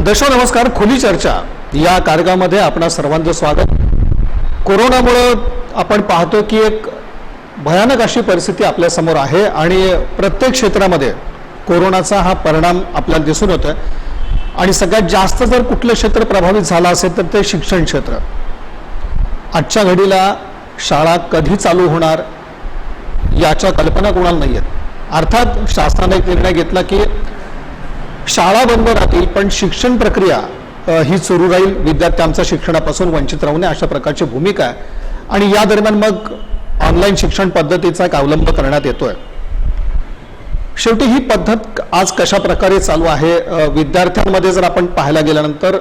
दर्शक नमस्कार. खुली चर्चा या कार्यक्रमामध्ये आपणा सर्वांचं स्वागत. कोरोनामुळे आपण पाहतो की एक भयानक अशी परिस्थिती आपल्या समोर आहे आणि प्रत्येक क्षेत्रामध्ये कोरोनाचा हा परिणाम आपल्याला दिसून होतोय. आणि सगळ्यात जास्त जर कुठलं क्षेत्र प्रभावित झालं असेल तर ते शिक्षण क्षेत्र. आजच्या घडीला शाळा कधी चालू होणार याच्या कल्पना कोणाला नाही आहेत. अर्थात शासनाने एक निर्णय घेतला की शाळा बंद राहतील पण शिक्षण प्रक्रिया ही सुरू राहील, विद्यार्थ्यांच्या शिक्षणापासून वंचित राहू नये अशा प्रकारची भूमिका आहे. आणि या दरम्यान मग ऑनलाईन शिक्षण पद्धतीचा एक अवलंब करण्यात येतोय. शेवटी ही पद्धत आज कशा प्रकारे चालू आहे, विद्यार्थ्यांमध्ये जर आपण पाहायला गेल्यानंतर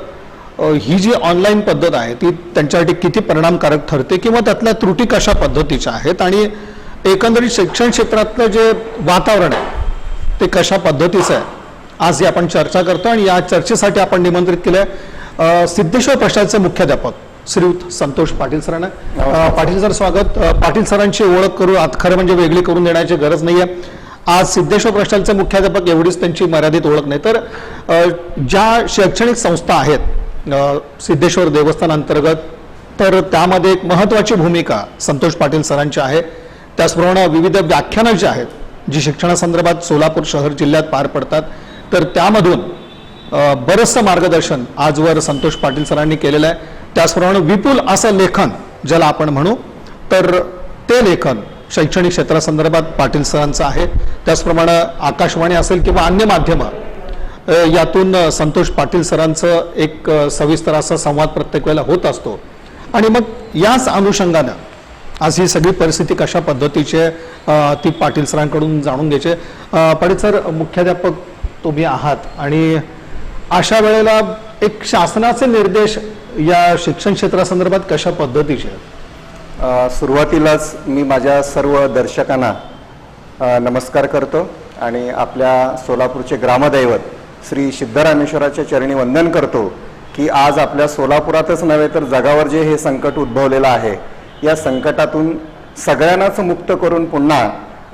ही जी ऑनलाईन पद्धत आहे ती त्यांच्यासाठी किती परिणामकारक ठरते किंवा त्यातल्या त्रुटी कशा पद्धतीच्या आहेत आणि एकंदरीत शिक्षण क्षेत्रातलं जे वातावरण आहे ते कशा पद्धतीचं आहे, आज आपण चर्चा करतो. आणि या चर्चेसाठी आपण निमंत्रित केलं सिद्धेश्वर प्रशालेचे मुख्याध्यापक श्रीयुत संतोष पाटील सरांना. पाटील सर स्वागत. पाटील सरांची ओळख करू आज खरं म्हणजे वेगळी करून देण्याची गरज नाहीये. आज सिद्धेश्वर प्रशालेचे मुख्याध्यापक एवढीच त्यांची मर्यादित ओळख नाही तर ज्या शैक्षणिक संस्था आहेत सिद्धेश्वर देवस्थान अंतर्गत तर त्यामध्ये एक महत्त्वाची भूमिका संतोष पाटील सरांची आहे. त्याचप्रमाणे विविध व्याख्यानं जी आहेत जी शिक्षणासंदर्भात सोलापूर शहर जिल्ह्यात पार पडतात तर त्यामधून बरंचसं मार्गदर्शन आजवर संतोष पाटील सरांनी केलेलं आहे. त्याचप्रमाणे विपुल असं लेखन ज्याला आपण म्हणू तर ते लेखन शैक्षणिक क्षेत्रासंदर्भात पाटील सरांचं आहे. त्याचप्रमाणे आकाशवाणी असेल किंवा अन्य माध्यमं यातून संतोष पाटील सरांचं एक सविस्तर असा संवाद प्रत्येक वेळेला होत असतो. आणि मग याच अनुषंगानं आज ही सगळी परिस्थिती कशा पद्धतीची आहे ती पाटील सरांकडून जाणून घ्यायचे. पाटील सर, मुख्याध्यापक तुम्ही आहात आणि अशा वेळेला एक शासनाचे निर्देश या शिक्षण क्षेत्रासंदर्भात कशा पद्धतीचे आहेत? सुरुवातीलाच मी माझ्या सर्व दर्शकांना नमस्कार करतो आणि आपल्या सोलापूरचे ग्रामदैवत श्री सिद्धरामेश्वराच्या चरणी वंदन करतो की आज आपल्या सोलापुरातच नव्हे तर जगावर जे हे संकट उद्भवलेलं आहे या संकटातून सगळ्यांनाच मुक्त करून पुन्हा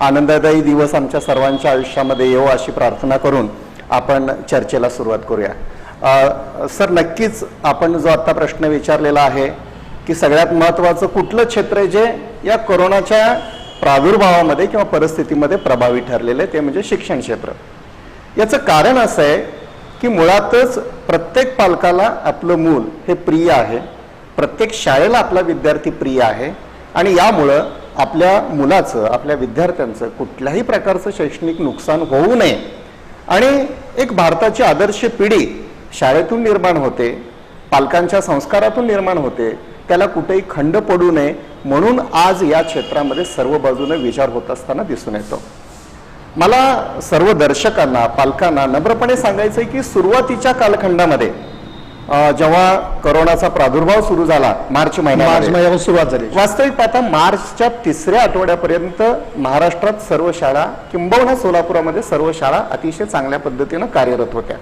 आनंददायी दिवस आमच्या सर्वांच्या आयुष्यामध्ये येवो अशी प्रार्थना करून आपण चर्चेला सुरुवात करूया. सर, नक्कीच आपण जो आत्ता प्रश्न विचारलेला आहे की सगळ्यात महत्त्वाचं कुठलं क्षेत्र आहे जे या कोरोनाच्या प्रादुर्भावामध्ये किंवा परिस्थितीमध्ये प्रभावी ठरलेलं आहे ते म्हणजे शिक्षण क्षेत्र. याचं कारण असं आहे की मुळातच प्रत्येक पालकाला आपलं मूल हे प्रिय आहे, प्रत्येक शाळेला आपला विद्यार्थी प्रिय आहे आणि यामुळं आपल्या मुलाचं आपल्या विद्यार्थ्यांचं कुठल्याही प्रकारचं शैक्षणिक नुकसान होऊ नये आणि एक भारताची आदर्श पिढी शाळेतून निर्माण होते, पालकांच्या संस्कारातून निर्माण होते, त्याला कुठेही खंड पडू नये म्हणून आज या क्षेत्रामध्ये सर्व बाजूने विचार होत असताना दिसून येतो. मला सर्व दर्शकांना पालकांना नम्रपणे सांगायचं आहे की सुरुवातीच्या कालखंडामध्ये जेव्हा कोरोनाचा प्रादुर्भाव सुरू झाला मार्च महिन्यात सुरुवात झाली, वास्तविक पाहता मार्चच्या 3ऱ्या आठवड्यापर्यंत महाराष्ट्रात सर्व शाळा किंबहुना सोलापुरामध्ये सर्व शाळा अतिशय चांगल्या पद्धतीनं कार्यरत होत्या.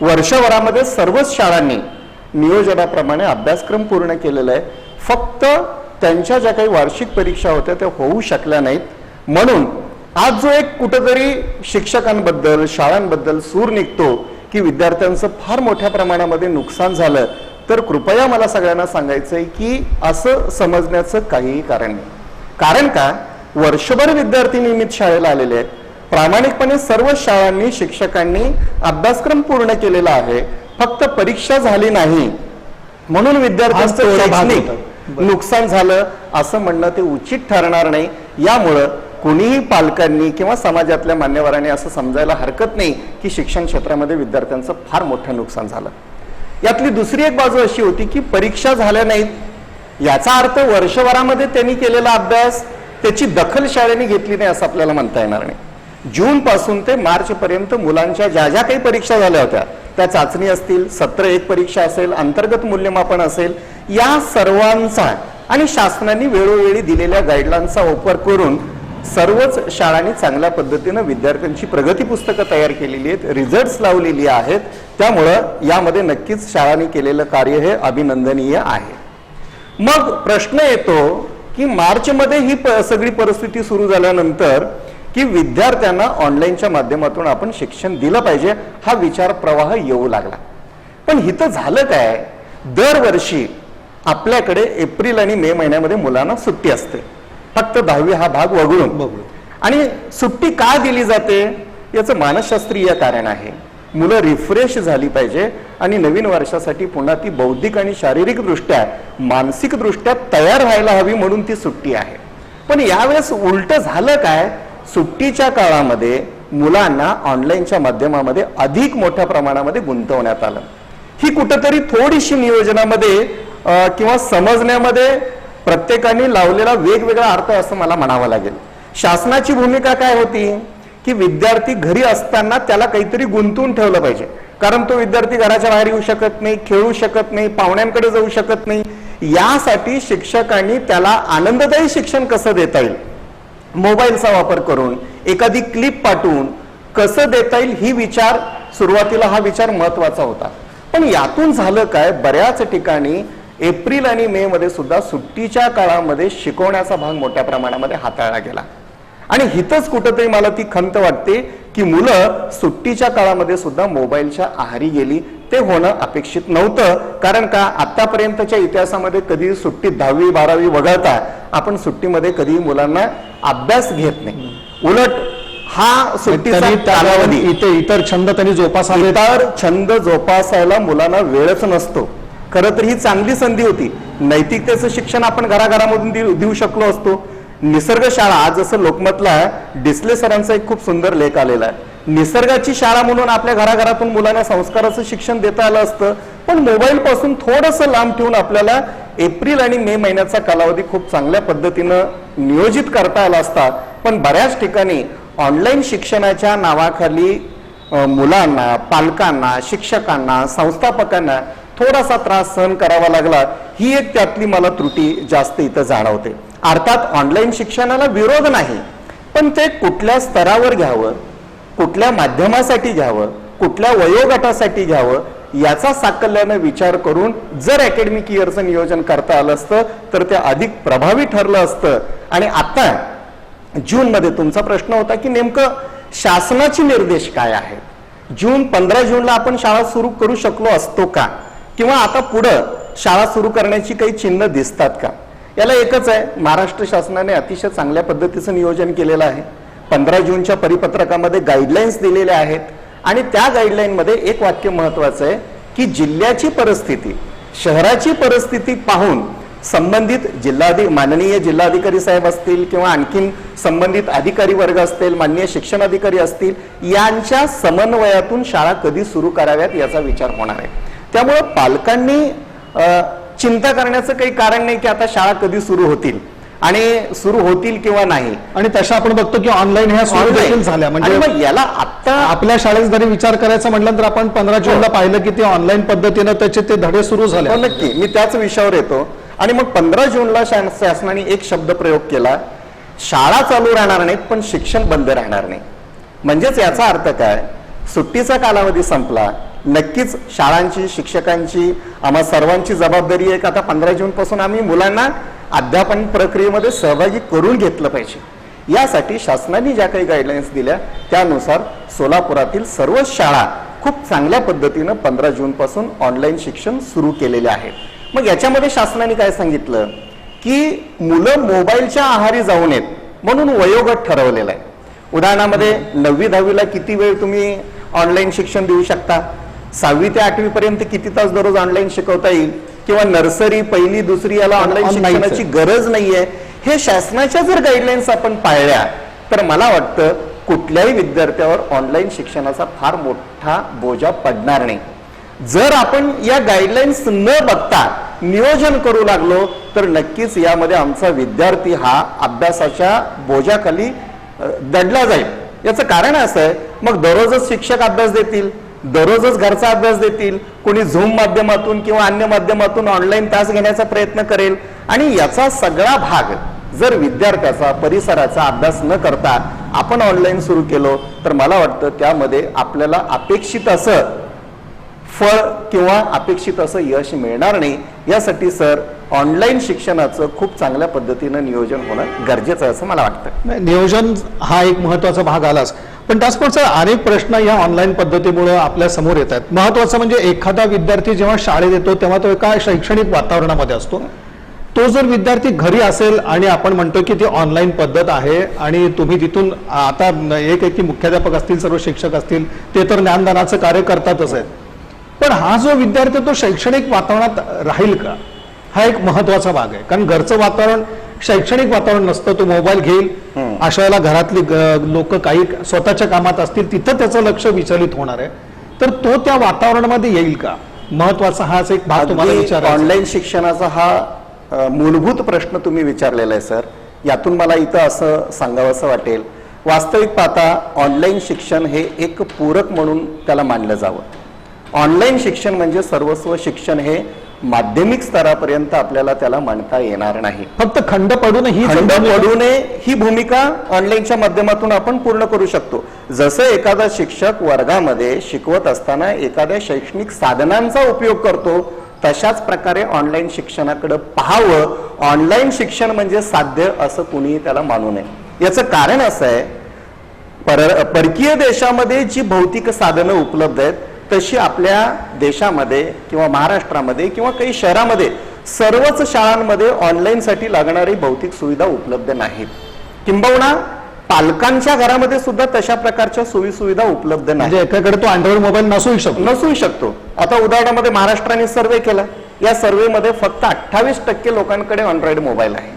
वर्षभरामध्ये सर्वच शाळांनी नियोजनाप्रमाणे अभ्यासक्रम पूर्ण केलेला आहे. फक्त त्यांच्या ज्या काही वार्षिक परीक्षा होत्या त्या होऊ शकल्या नाहीत. म्हणून आज जो एक कुठेतरी शिक्षकांबद्दल शाळांबद्दल सूर निघतो की विद्यार्थ्यांचं फार मोठ्या प्रमाणामध्ये नुकसान झालं तर कृपया मला सगळ्यांना सांगायचंय की असं समजण्याचं काहीही कारण नाही. कारण का, वर्षभर विद्यार्थी नियमित शाळेला आलेले आहेत. प्रामाणिकपणे सर्व शाळांनी शिक्षकांनी अभ्यासक्रम पूर्ण केलेला आहे. फक्त परीक्षा झाली नाही म्हणून विद्यार्थ्यांचं शैक्षणिक नुकसान झालं असं म्हणणं ते उचित ठरणार नाही. यामुळं कोणीही पालकांनी किंवा समाजातल्या मान्यवरांनी असं समजायला हरकत नाही की शिक्षण क्षेत्रामध्ये विद्यार्थ्यांचं फार मोठं नुकसान झालं. यातली दुसरी एक बाजू अशी होती की परीक्षा झाल्या नाहीत याचा अर्थ वर्षभरामध्ये त्यांनी केलेला अभ्यास त्याची दखल शाळेने घेतली नाही असं आपल्याला म्हणता येणार नाही. जून पासून ते मार्च पर्यंत मुलांच्या ज्या ज्या काही परीक्षा झाल्या होत्या त्या चाचणी असतील, सत्र एक परीक्षा असेल, अंतर्गत मूल्यमापन असेल, या सर्वांचा आणि शासनाने वेळोवेळी दिलेल्या गाईडलाईनचा वापर करून सर्वच शाळांनी चांगल्या पद्धतीनं विद्यार्थ्यांची प्रगती पुस्तकं तयार केलेली आहेत, रिझल्ट्स लावलेली आहेत. त्यामुळं यामध्ये नक्कीच शाळांनी केलेलं कार्य हे अभिनंदनीय आहे. मग प्रश्न येतो की मार्चमध्ये ही सगळी परिस्थिती सुरू झाल्यानंतर की विद्यार्थ्यांना ऑनलाईनच्या माध्यमातून आपण शिक्षण दिलं पाहिजे हा विचार प्रवाह येऊ लागला. पण इथं झालं काय, दरवर्षी आपल्याकडे एप्रिल आणि मे महिन्यामध्ये मुलांना सुट्टी असते, फक्त 10वी हा भाग वगळून. आणि सुट्टी का दिली जाते याचं मानसशास्त्रीय कारण आहे. मुलं रिफ्रेश झाली पाहिजे आणि नवीन वर्षासाठी पुन्हा ती बौद्धिक आणि शारीरिक दृष्ट्या मानसिक दृष्ट्या तयार व्हायला हवी म्हणून ती सुट्टी आहे. पण यावेळेस उलट झालं काय, सुट्टीच्या काळामध्ये मुलांना ऑनलाईनच्या माध्यमामध्ये अधिक मोठ्या प्रमाणामध्ये गुंतवण्यात आलं. ही कुठेतरी थोडीशी नियोजनामध्ये किंवा समजण्यामध्ये प्रत्येकाने लावलेला वेगवेगळा अर्थ असं मला म्हणावं लागेल. शासनाची भूमिका काय होती की विद्यार्थी घरी असताना त्याला काहीतरी गुंतवून ठेवलं पाहिजे, कारण तो विद्यार्थी घराच्या बाहेर येऊ शकत नाही, खेळू शकत नाही, पाहुण्यांकडे जाऊ शकत नाही. यासाठी शिक्षकांनी त्याला आनंददायी शिक्षण कसं देता येईल, मोबाईलचा वापर करून एखादी क्लिप पाठवून कसं देता येईल ही विचार, सुरुवातीला हा विचार महत्वाचा होता. पण यातून झालं काय, बऱ्याच ठिकाणी एप्रिल आणि मे मध्ये सुद्धा सुट्टीच्या काळामध्ये शिकवण्याचा भाग मोठ्या प्रमाणामध्ये हाताळला गेला. आणि हिथंच कुठंतरी मला ती खंत वाटते की मुलं सुट्टीच्या काळामध्ये सुद्धा मोबाईलच्या आहारी गेली. ते होणं अपेक्षित नव्हतं, कारण का आतापर्यंतच्या इतिहासामध्ये कधी सुट्टी 10वी 12वी वगळता आपण सुट्टीमध्ये कधी मुलांना अभ्यास घेत नाही. उलट हा सुट्टीचा कालावधी इतर छंद त्यांनी जोपासावे, इतर छंद जोपासायला मुलांना वेळच नसतो. खरं तर ही चांगली संधी होती. नैतिकतेचं शिक्षण आपण घराघरामधून देऊ शकलो असतो. निसर्ग शाळा, आज जसं लोकमतला डिसले सरांचा एक खूप सुंदर लेख आलेला आहे, निसर्गाची शाळा म्हणून आपल्या घराघरातून मुलांना संस्काराचं शिक्षण देता आलं असतं. पण मोबाईल पासून थोडंसं लांब ठेवून आपल्याला एप्रिल आणि मे महिन्याचा कालावधी खूप चांगल्या पद्धतीनं नियोजित करता आला असता. पण बऱ्याच ठिकाणी ऑनलाईन शिक्षणाच्या नावाखाली मुलांना, पालकांना, शिक्षकांना, संस्थापकांना थोडासा त्रास सहन करावा लागला. ही एक त्यातली मला त्रुटी जास्त इथं जाणवते. अर्थात ऑनलाईन शिक्षणाला विरोध नाही, पण ते कुठल्या स्तरावर घ्यावं, कुठल्या माध्यमासाठी घ्यावं, कुठल्या वयोगटासाठी घ्यावं याचा साकल्यानं विचार करून जर अकॅडमिक इयरचं नियोजन करता आलं असतं तर ते अधिक प्रभावी ठरलं असतं. आणि आता जून मध्ये तुमचा प्रश्न होता की नेमकं शासनाचे निर्देश काय आहेत, 15 जूनला आपण शाळा सुरू करू शकलो असतो का, किंवा आता पुढं शाळा सुरू करण्याची काही चिन्ह दिसतात का. याला एकच आहे, महाराष्ट्र शासनाने अतिशय चांगल्या पद्धतीचं नियोजन केलेलं आहे. 15 जूनच्या परिपत्रकामध्ये गाईडलाईन्स दिलेल्या आहेत आणि त्या गाईडलाईन मध्ये एक वाक्य महत्वाचं आहे की जिल्ह्याची परिस्थिती, शहराची परिस्थिती पाहून संबंधित माननीय जिल्हाधिकारी साहेब असतील किंवा आणखीन संबंधित अधिकारी वर्ग असतील, माननीय शिक्षण अधिकारी असतील, यांच्या समन्वयातून शाळा कधी सुरू कराव्यात याचा विचार होणार आहे. त्यामुळे पालकांनी चिंता करण्याचं काही कारण नाही की आता शाळा कधी सुरू होतील आणि सुरू होतील किंवा नाही. आणि तशा आपण बघतो की ऑनलाईन ह्या सुरू देखील झाल्या. म्हणजे याला आता आपल्या शाळेत जरी विचार करायचा म्हटलं तर आपण 15 जूनला पाहिलं की ते ऑनलाईन पद्धतीनं त्याचे ते धडे सुरू झाले. नक्की मी त्याच विषयावर येतो. आणि मग 15 जूनला शासनाने एक शब्द प्रयोग केला, शाळा चालू राहणार नाहीत पण शिक्षण बंद राहणार नाही. म्हणजेच याचा अर्थ काय, सुट्टीचा कालावधी संपला, नक्कीच शाळांची, शिक्षकांची, आम्हा सर्वांची जबाबदारी आहे की आता 15 जून पासून आम्ही मुलांना अध्यापन प्रक्रियेमध्ये सहभागी करून घेतलं पाहिजे. यासाठी शासनाने ज्या काही गाईडलाईन्स दिल्या त्यानुसार सोलापुरातील सर्व शाळा खूप चांगल्या पद्धतीनं 15 जून पासून ऑनलाईन शिक्षण सुरू केलेले आहे. मग याच्यामध्ये शासनाने काय सांगितलं की मुलं मोबाईलच्या आहारी जाऊ नयेत म्हणून वयोगट ठरवलेला आहे. उदाहरणामध्ये 9वी 10वीला किती वेळ तुम्ही ऑनलाईन शिक्षण देऊ शकता, 6वी ते 8वी पर्यंत किती तास दररोज ऑनलाईन शिकवता येईल, किंवा नर्सरी 1ली 2री याला ऑनलाईन शिक्षणाची गरज नाहीये. हे शासनाच्या जर गाईडलाईन्स आपण पाळल्या तर मला वाटतं कुठल्याही विद्यार्थ्यावर ऑनलाईन शिक्षणाचा फार मोठा बोजा पडणार नाही. जर आपण या गाईडलाईन्स न बघता नियोजन करू लागलो तर नक्कीच यामध्ये आमचा विद्यार्थी हा अभ्यासाच्या बोजाखाली दडला जाईल. याचं कारण असं आहे, मग दररोजच शिक्षक अभ्यास देतील, दररोजच घरचा अभ्यास देतील, कोणी झूम माध्यमातून किंवा अन्य माध्यमातून ऑनलाईन तास घेण्याचा प्रयत्न करेल आणि याचा सगळा भाग जर विद्यार्थ्याचा, परिसराचा अभ्यास न करता आपण ऑनलाईन सुरू केलो तर मला वाटतं त्यामध्ये आपल्याला अपेक्षित असं फळ किंवा अपेक्षित असं यश मिळणार नाही. यासाठी सर ऑनलाईन शिक्षणाचं खूप चांगल्या पद्धतीनं नियोजन होणं गरजेचं आहे असं मला वाटतं. नियोजन हा एक महत्वाचा भाग आलाच, पण त्याचप्रमाणे अनेक प्रश्न या ऑनलाईन पद्धतीमुळे आपल्या समोर येत आहेत. महत्वाचं म्हणजे एखादा विद्यार्थी जेव्हा शाळेत येतो तेव्हा तो एका शैक्षणिक वातावरणामध्ये असतो. तो जर विद्यार्थी घरी असेल आणि आपण म्हणतो की ती ऑनलाईन पद्धत आहे आणि तुम्ही तिथून आता एक मुख्याध्यापक असतील, सर्व शिक्षक असतील, ते तर ज्ञानदानाचं कार्य करतातच आहेत, पण हा जो विद्यार्थी तो शैक्षणिक वातावरणात राहील का, हा एक महत्वाचा भाग आहे. कारण घरचं वातावरण शैक्षणिक वातावरण नसतं. तो मोबाईल घेईल, अशा वेळेला घरातली लोक काही स्वतःच्या कामात असतील, तिथं त्याचं लक्ष विचलित होणार आहे. तर तो त्या वातावरणामध्ये येईल का, महत्वाचा हाच एक भाग तुम्हाला विचारायचा. ऑनलाईन शिक्षणाचा हा मूलभूत प्रश्न तुम्ही विचारलेला आहे सर. यातून मला इथं असं सांगावंसं वाटेल, वास्तविक पाहता ऑनलाईन शिक्षण हे एक पूरक म्हणून त्याला मानलं जावं. ऑनलाईन शिक्षण म्हणजे सर्वस्व शिक्षण हे माध्यमिक स्तरापर्यंत आपल्याला त्याला मांडता येणार नाही. फक्त खंड पडू नये ही भूमिका ऑनलाईनच्या माध्यमातून आपण पूर्ण करू शकतो. जसं एखादा शिक्षक वर्गामध्ये शिकवत असताना एखाद्या शैक्षणिक साधनांचा उपयोग करतो, तशाच प्रकारे ऑनलाईन शिक्षणाकडे पाहावं. ऑनलाईन शिक्षण म्हणजे साध्य असं कुणीही त्याला मानू नये. याचं कारण असं आहे, परकीय देशामध्ये जी भौतिक साधनं उपलब्ध आहेत तशी आपल्या देशामध्ये किंवा महाराष्ट्रामध्ये किंवा काही शहरामध्ये सर्वच शाळांमध्ये ऑनलाईनसाठी लागणारी भौतिक सुविधा उपलब्ध नाहीत. किंबहुना पालकांच्या घरामध्ये सुद्धा तशा प्रकारच्या सुविधा उपलब्ध नाही. म्हणजे एकाकडे तो अँड्रॉइड मोबाईल नसूही शकतो. आता उदाहरणामध्ये महाराष्ट्राने सर्वे केला. या सर्वेमध्ये फक्त 28% लोकांकडे अँड्रॉइड मोबाईल आहे.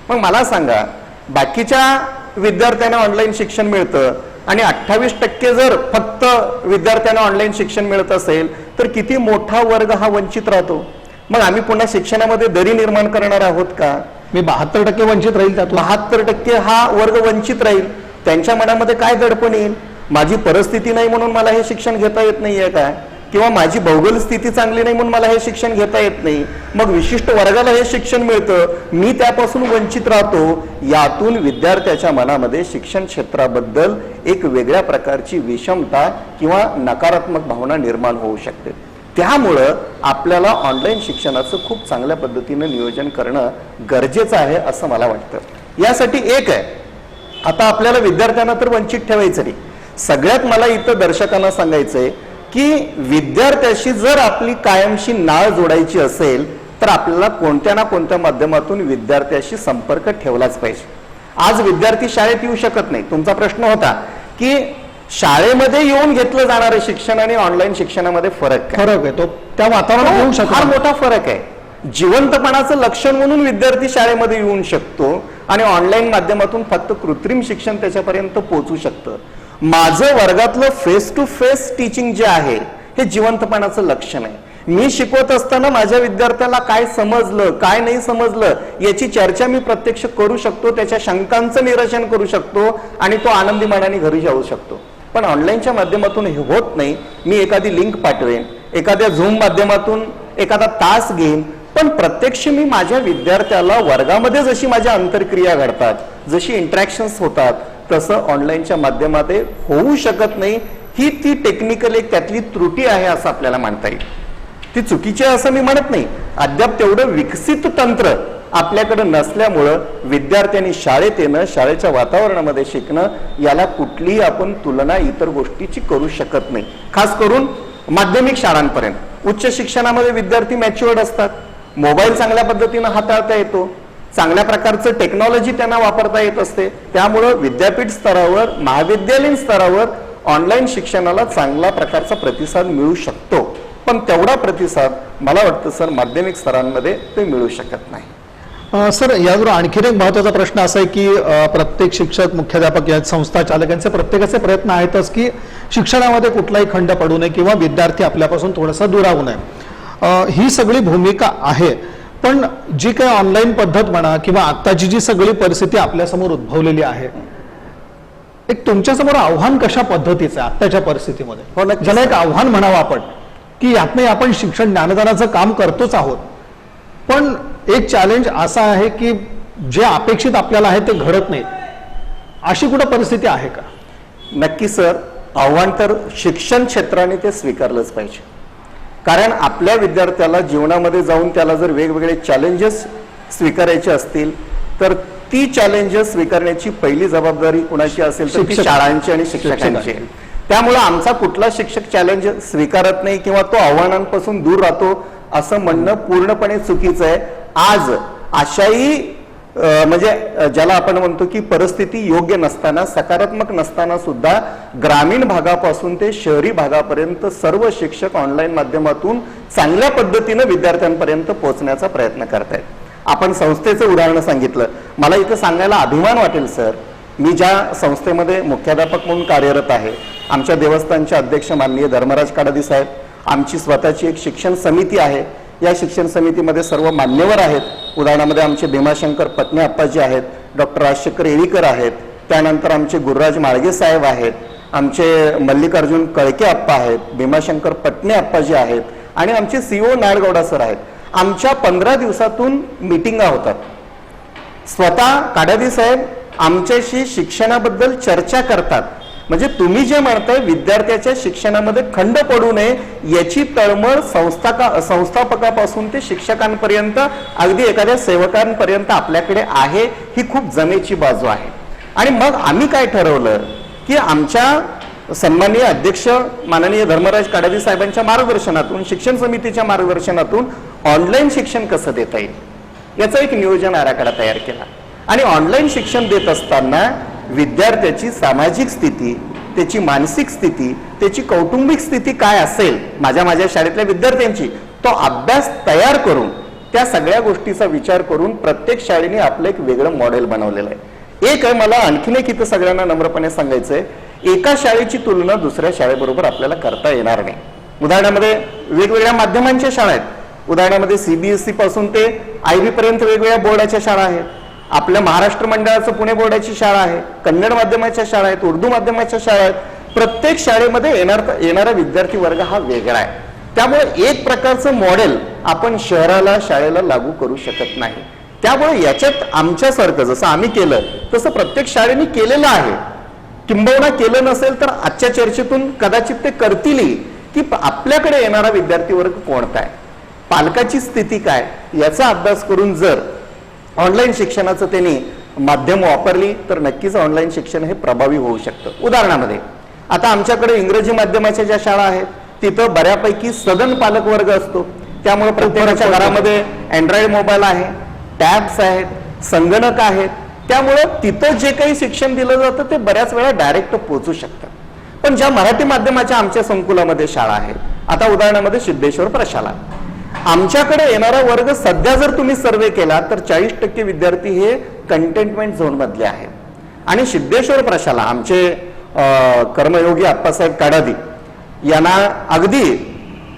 मग मला सांगा, बाकीच्या विद्यार्थ्यांना ऑनलाईन शिक्षण मिळतं आणि 28% जर फक्त विद्यार्थ्यांना ऑनलाईन शिक्षण मिळत असेल तर किती मोठा वर्ग हा वंचित राहतो. मग आम्ही पुन्हा शिक्षणामध्ये दरी निर्माण करणार आहोत का? मी 72% वंचित राहील, त्यातून 72% हा वर्ग वंचित राहील. त्यांच्या मनामध्ये काय दडपण येईल, माझी परिस्थिती नाही म्हणून मला हे शिक्षण घेता येत नाहीये का, किंवा माझी भौगोलिक स्थिती चांगली नाही म्हणून मला हे शिक्षण घेता येत नाही. मग विशिष्ट वर्गाला हे शिक्षण मिळतं, मी त्यापासून वंचित राहतो. यातून विद्यार्थ्याच्या मनामध्ये शिक्षण क्षेत्राबद्दल एक वेगळ्या प्रकारची विषमता किंवा नकारात्मक भावना निर्माण होऊ शकते. त्यामुळं आपल्याला ऑनलाईन शिक्षणाचं खूप चांगल्या पद्धतीनं नियोजन करणं गरजेचं आहे असं मला वाटतं. यासाठी एक आहे, आता आपल्याला विद्यार्थ्यांना तर वंचित ठेवायचं नाही. सगळ्यात मला इथं दर्शकांना सांगायचंय की विद्यार्थ्याशी जर आपली कायमची नाळ जोडायची असेल तर आपल्याला कोणत्या ना कोणत्या माध्यमातून विद्यार्थ्याशी संपर्क ठेवलाच पाहिजे. आज विद्यार्थी शाळेत येऊ शकत नाही. तुमचा प्रश्न होता की शाळेमध्ये येऊन घेतलं जाणारं शिक्षण आणि ऑनलाईन शिक्षणामध्ये फरक आहे. तो त्या वातावरणात येऊ शकतो. फार मोठा फरक आहे. जिवंतपणाचं लक्षण म्हणून विद्यार्थी शाळेमध्ये येऊ शकतो आणि ऑनलाईन माध्यमातून फक्त कृत्रिम शिक्षण त्याच्यापर्यंत पोहोचू शकतं. माझं वर्गातलं फेस टू फेस टीचिंग जे आहे हे जिवंतपणाचं लक्षण आहे. मी शिकवत असताना माझ्या विद्यार्थ्याला काय समजलं, काय नाही समजलं याची चर्चा मी प्रत्यक्ष करू शकतो, त्याच्या शंकांचं निरसन करू शकतो आणि तो आनंदी मनाने घरी जाऊ शकतो. पण ऑनलाईनच्या माध्यमातून हे होत नाही. मी एखादी लिंक पाठवेन, एखाद्या झूम माध्यमातून एखादा तास घेईन, पण प्रत्यक्ष मी माझ्या विद्यार्थ्याला वर्गामध्ये जशी माझ्या अंतरक्रिया घडतात, जशी इंटरॅक्शन्स होतात, तसं ऑनलाईनच्या माध्यमामध्ये होऊ शकत नाही. ही ती टेक्निकल एक त्यातली त्रुटी आहे असं आपल्याला मानता येईल. ती चुकीची आहे असं मी म्हणत नाही. अद्याप तेवढं विकसित तंत्र आपल्याकडे नसल्यामुळं विद्यार्थ्यांनी शाळेत येणं, शाळेच्या वातावरणामध्ये शिकणं, याला कुठलीही आपण तुलना इतर गोष्टीची करू शकत नाही. खास करून माध्यमिक शाळांपर्यंत. उच्च शिक्षणामध्ये विद्यार्थी मॅच्युअर्ड असतात, मोबाईल चांगल्या पद्धतीनं हाताळता येतो, चांगल्या प्रकारचं टेक्नॉलॉजी त्यांना वापरता येत असते. त्यामुळं विद्यापीठ स्तरावर, महाविद्यालयीन स्तरावर ऑनलाईन शिक्षणाला चांगला प्रकारचा प्रतिसाद मिळू शकतो. पण तेवढा प्रतिसाद मला वाटतं सर माध्यमिक स्तरांमध्ये ते मिळू शकत नाही. सर, यावर आणखीन एक महत्त्वाचा प्रश्न असा आहे की प्रत्येक शिक्षक, मुख्याध्यापक या संस्था चालकांचे प्रत्येकाचे प्रयत्न आहेतच की शिक्षणामध्ये कुठलाही खंड पडू नये किंवा विद्यार्थी आपल्यापासून थोडासा दुरावू नये. ही सगळी भूमिका आहे. पण जी काही ऑनलाईन पद्धत म्हणा किंवा आत्ताची जी सगळी परिस्थिती आपल्यासमोर उद्भवलेली आहे, एक तुमच्यासमोर आव्हान कशा पद्धतीचं आहे आत्ताच्या परिस्थितीमध्ये, ज्याला एक आव्हान म्हणावं आपण, की यातनं आपण शिक्षण ज्ञानदानाचं काम करतोच आहोत, पण एक चॅलेंज असा आहे की जे अपेक्षित आपल्याला आहे ते घडत नाही, अशी कुठं परिस्थिती आहे का? नक्की सर, आव्हान तर शिक्षण क्षेत्राने ते स्वीकारलंच पाहिजे. कारण आपल्या विद्यार्थ्याला जीवनामध्ये जाऊन त्याला जर वेगवेगळे चॅलेंजेस स्वीकारायचे असतील तर ती चॅलेंजेस स्वीकारण्याची पहिली जबाबदारी कुणाची असेल तर ती शिक्षक. शाळांची आणि शिक्षकांची आहे. त्यामुळे आमचा कुठला शिक्षक चॅलेंज स्वीकारत नाही किंवा तो आव्हानांपासून दूर राहतो असं म्हणणं पूर्णपणे चुकीचं आहे. आज अशाही म्हणजे ज्याला आपण म्हणतो की परिस्थिती योग्य नसताना, सकारात्मक नसताना सुद्धा ग्रामीण भागापासून ते शहरी भागापर्यंत सर्व शिक्षक ऑनलाईन माध्यमातून चांगल्या पद्धतीनं विद्यार्थ्यांपर्यंत पोहोचण्याचा प्रयत्न करतायत. आपण संस्थेचं उदाहरण सांगितलं. मला इथं सांगायला अभिमान वाटेल सर, मी ज्या संस्थेमध्ये मुख्याध्यापक म्हणून कार्यरत आहे, आमच्या देवस्थानचे अध्यक्ष माननीय धर्मराज काडादी साहेब, आमची स्वतःची एक शिक्षण समिती आहे. या शिक्षण समितीमध्ये सर्व मान्यवर आहेत. उदाहरणामध्ये आमचे भीमाशंकर पत्नी अप्पाजी आहेत, डॉक्टर राजशेखर येळीकर आहेत, त्यानंतर आमचे गुरुराज माळगे साहेब आहेत, आमचे मल्लिकार्जुन कळके अप्पा आहेत, भीमाशंकर पटणे अप्पाजी आहेत आणि आमचे सीओ नाडगौडा सर आहेत. आमच्या 15 दिवसातून मिटिंगा होतात. स्वतः काडादी साहेब आमच्याशी शिक्षणाबद्दल चर्चा करतात. म्हणजे तुम्ही जे म्हणताय विद्यार्थ्याच्या शिक्षणामध्ये खंड पडू नये याची तळमळ संस्थापकापासून ते शिक्षकांपर्यंत, अगदी एखाद्या सेवकांपर्यंत आपल्याकडे आहे. ही खूप जमेची बाजू आहे. आणि मग आम्ही काय ठरवलं की आमच्या सन्माननीय अध्यक्ष माननीय धर्मराज काडादी साहेबांच्या मार्गदर्शनातून, शिक्षण समितीच्या मार्गदर्शनातून ऑनलाईन शिक्षण कसं देता येईल याचा एक नियोजन आराखडा तयार केला. आणि ऑनलाईन शिक्षण देत असताना विद्यार्थ्याची सामाजिक स्थिती, त्याची मानसिक स्थिती, त्याची कौटुंबिक स्थिती काय असेल, माझ्या शाळेतल्या विद्यार्थ्यांची, तो अभ्यास तयार करून त्या सगळ्या गोष्टीचा विचार करून प्रत्येक शाळेने आपलं एक वेगळं मॉडेल बनवलेलं आहे. एक आहे, मला आणखीन एक इथं सगळ्यांना नम्रपणे सांगायचंय, एका शाळेची तुलना दुसऱ्या शाळेबरोबर आपल्याला करता येणार नाही. उदाहरणामध्ये वेगवेगळ्या माध्यमांच्या शाळा आहेत. उदाहरणामध्ये सीबीएसई पासून ते आयबी पर्यंत वेगवेगळ्या बोर्डाच्या शाळा आहेत. आपल्या महाराष्ट्र मंडळाचं पुणे बोर्डाची शाळा आहे, कन्नड माध्यमाच्या शाळा आहेत, उर्दू माध्यमाच्या शाळा आहेत. प्रत्येक शाळेमध्ये येणारा विद्यार्थी वर्ग हा वेगळा आहे. त्यामुळे एक प्रकारचं मॉडेल आपण शहराला, शाळेला लागू करू शकत नाही. त्यामुळे याच्यात आमच्यासारखं जसं आम्ही केलं तसं प्रत्येक शाळेने केलेलं आहे. किंबहुना केलं नसेल तर आजच्या चर्चेतून कदाचित ते करतीलही की आपल्याकडे येणारा विद्यार्थी वर्ग कोणता आहे, पालकाची स्थिती काय, याचा अभ्यास करून जर ऑनलाईन शिक्षणाचं त्यांनी माध्यम वापरली तर नक्कीच ऑनलाईन शिक्षण हे प्रभावी होऊ शकतं. उदाहरणामध्ये आता आमच्याकडे इंग्रजी माध्यमाच्या ज्या शाळा आहेत तिथं बऱ्यापैकी सदन पालक वर्ग असतो. त्यामुळे प्रत्येकाच्या घरामध्ये अँड्रॉइड मोबाईल आहे, टॅब्स आहेत, संगणक आहेत. त्यामुळे तिथं जे काही शिक्षण दिलं जातं ते बऱ्याच वेळा डायरेक्ट पोहोचू शकतं. पण ज्या मराठी माध्यमाच्या आमच्या संकुलामध्ये शाळा आहेत, आता उदाहरणामध्ये सिद्धेश्वर प्रशाला, आमच्याकडे येणारा वर्ग सध्या जर तुम्ही सर्वे केला तर 40% विद्यार्थी हे कंटेनमेंट झोन मधले आहेत. आणि सिद्धेश्वर प्रशाला आमचे कर्मयोगी आप्पासाहेब काडादी यांना अगदी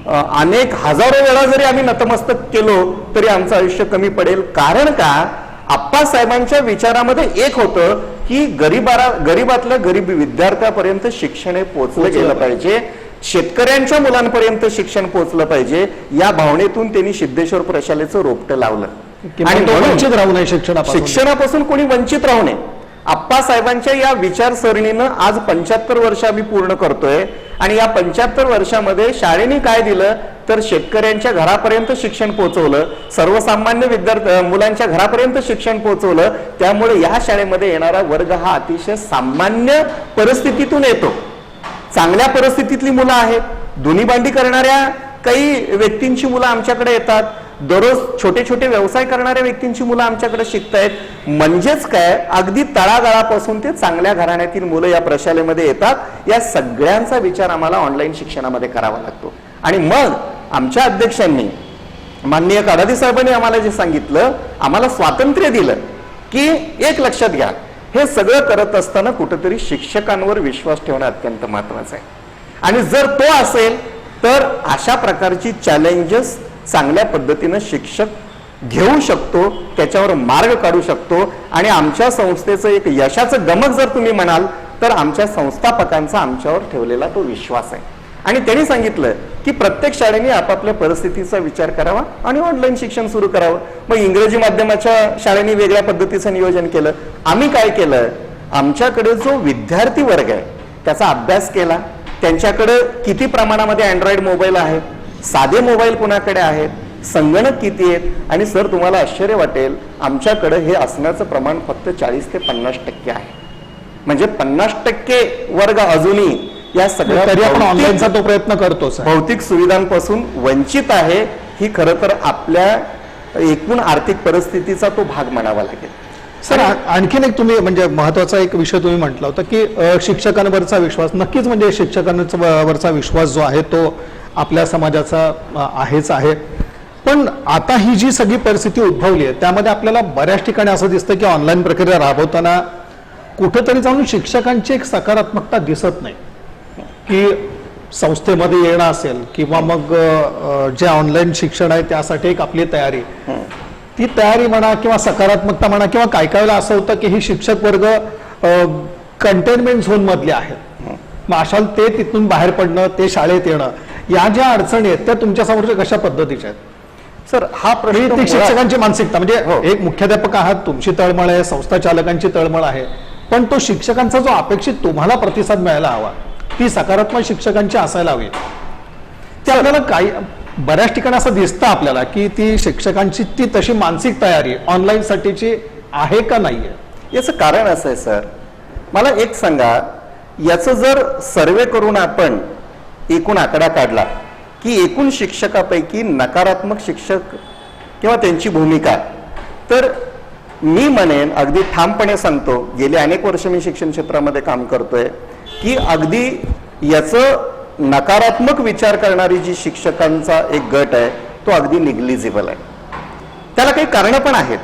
अनेक हजारो वेळा जरी आम्ही नतमस्तक केलो तरी आमचं आयुष्य कमी पडेल. कारण का, आप्पासाहेबांच्या विचारामध्ये एक होतं की गरीबातल्या गरीब विद्यार्थ्यापर्यंत शिक्षण हे पोहोचलं गेलं पाहिजे, शेतकऱ्यांच्या मुलांपर्यंत शिक्षण पोहोचलं पाहिजे. या भावनेतून त्यांनी सिद्धेश्वर प्रशालेचं रोपटं लावलं. आणि वंचित राहू नये शिक्षणापासून कोणी वंचित राहू नये. आप्पासाहेबांच्या या विचारसरणीनं आज 75 वर्ष आम्ही पूर्ण करतोय. आणि या 75 वर्षामध्ये शाळेने काय दिलं तर शेतकऱ्यांच्या घरापर्यंत शिक्षण पोहोचवलं, सर्वसामान्य मुलांच्या घरापर्यंत शिक्षण पोहोचवलं. त्यामुळे या शाळेमध्ये येणारा वर्ग हा अतिशय सामान्य परिस्थितीतून येतो. चांगल्या परिस्थितीतली मुलं आहेत, धुनी भांडी करणाऱ्या काही व्यक्तींची मुलं आमच्याकडे येतात, दररोज छोटे छोटे व्यवसाय करणाऱ्या व्यक्तींची मुलं आमच्याकडे शिकतायत. म्हणजेच काय, अगदी तळागाळापासून ते चांगल्या घराण्यातील मुलं या प्रशालेमध्ये येतात. या सगळ्यांचा विचार आम्हाला ऑनलाईन शिक्षणामध्ये करावा लागतो. आणि मग आमच्या अध्यक्षांनी माननीय काडादी साहेबांनी आम्हाला जे सांगितलं, आम्हाला स्वातंत्र्य दिलं की एक लक्षात घ्या, हे सगळं करत असताना कुठेतरी शिक्षकांवर विश्वास ठेवणं अत्यंत महत्वाचं आहे. आणि जर तो असेल तर अशा प्रकारची चॅलेंजेस चांगल्या पद्धतीनं शिक्षक घेऊ शकतो, त्याच्यावर मार्ग काढू शकतो. आणि आमच्या संस्थेचं एक यशाचं गमक जर तुम्ही म्हणाल तर आमच्या संस्थापकांचा आमच्यावर ठेवलेला तो विश्वास आहे. आणि त्यांनी सांगितलं की प्रत्येक शाळेने आपापल्या परिस्थितीचा विचार करावा आणि ऑनलाईन शिक्षण सुरू करावं. मग इंग्रजी माध्यमाच्या शाळेने वेगळ्या पद्धतीचं नियोजन केलं. आम्ही काय केलं, आमच्याकडे जो विद्यार्थी वर्ग आहे त्याचा अभ्यास केला, त्यांच्याकडे किती प्रमाणामध्ये अँड्रॉइड मोबाईल आहेत, साधे मोबाईल कुणाकडे आहेत, संगणक किती आहेत? आणि सर तुम्हाला आश्चर्य वाटेल, आमच्याकडे हे असण्याचं प्रमाण फक्त 40 ते 50% आहे. म्हणजे 50% वर्ग अजूनही या सगळ्या तरी आपण ऑनलाईनचा तो प्रयत्न करतोच आहे. भौतिक सुविधांपासून वंचित आहे. ही खरं तर आपल्या एकूण आर्थिक परिस्थितीचा तो भाग म्हणावा लागेल. सर आणखीन एक तुम्ही म्हणजे महत्वाचा एक विषय तुम्ही म्हटला होता की शिक्षकांवरचा विश्वास, नक्कीच म्हणजे शिक्षकांवरचा विश्वास जो आहे तो आपल्या समाजाचा आहेच आहे. पण आता ही जी सगळी परिस्थिती उद्भवली आहे त्यामध्ये आपल्याला बऱ्याच ठिकाणी असं दिसतं की ऑनलाईन प्रक्रिया राबवताना कुठेतरी जाऊन शिक्षकांची एक सकारात्मकता दिसत नाही. की संस्थेमध्ये येणं असेल किंवा मग जे ऑनलाईन शिक्षण आहे त्यासाठी एक आपली तयारी, ती तयारी म्हणा किंवा सकारात्मकता म्हणा, किंवा काही काही वेळेला असं होतं की ही शिक्षक वर्ग कंटेनमेंट झोन मधले आहेत. मग अशाल ते तिथून बाहेर पडणं, ते शाळेत येणं, या ज्या अडचणी आहेत त्या तुमच्या समोरच्या कशा पद्धतीच्या आहेत? सर हा प्रश्न शिक्षकांची मानसिकता म्हणजे एक मुख्याध्यापक आहात, तुमची तळमळ आहे, संस्था चालकांची तळमळ आहे, पण तो शिक्षकांचा जो अपेक्षित तुम्हाला प्रतिसाद मिळायला हवा, ती सकारात्मक शिक्षकांची असायला हवी. ते आपल्याला काही बऱ्याच ठिकाणी असं दिसतं आपल्याला की ती शिक्षकांची ती तशी मानसिक तयारी ऑनलाईन साठीची आहे का नाहीये? याचं कारण असं आहे सर, मला एक सांगा, याचं जर सर्वे करून आपण एकूण आकडा काढला की एकूण शिक्षकापैकी नकारात्मक शिक्षक किंवा त्यांची भूमिका, तर मी म्हणेन, अगदी ठामपणे सांगतो, गेली अनेक वर्ष मी शिक्षण क्षेत्रामध्ये काम करतोय, की अगदी याचं नकारात्मक विचार करणारी जी शिक्षकांचा एक गट आहे तो अगदी निग्लिजिबल आहे. त्याला काही कारणं पण आहेत.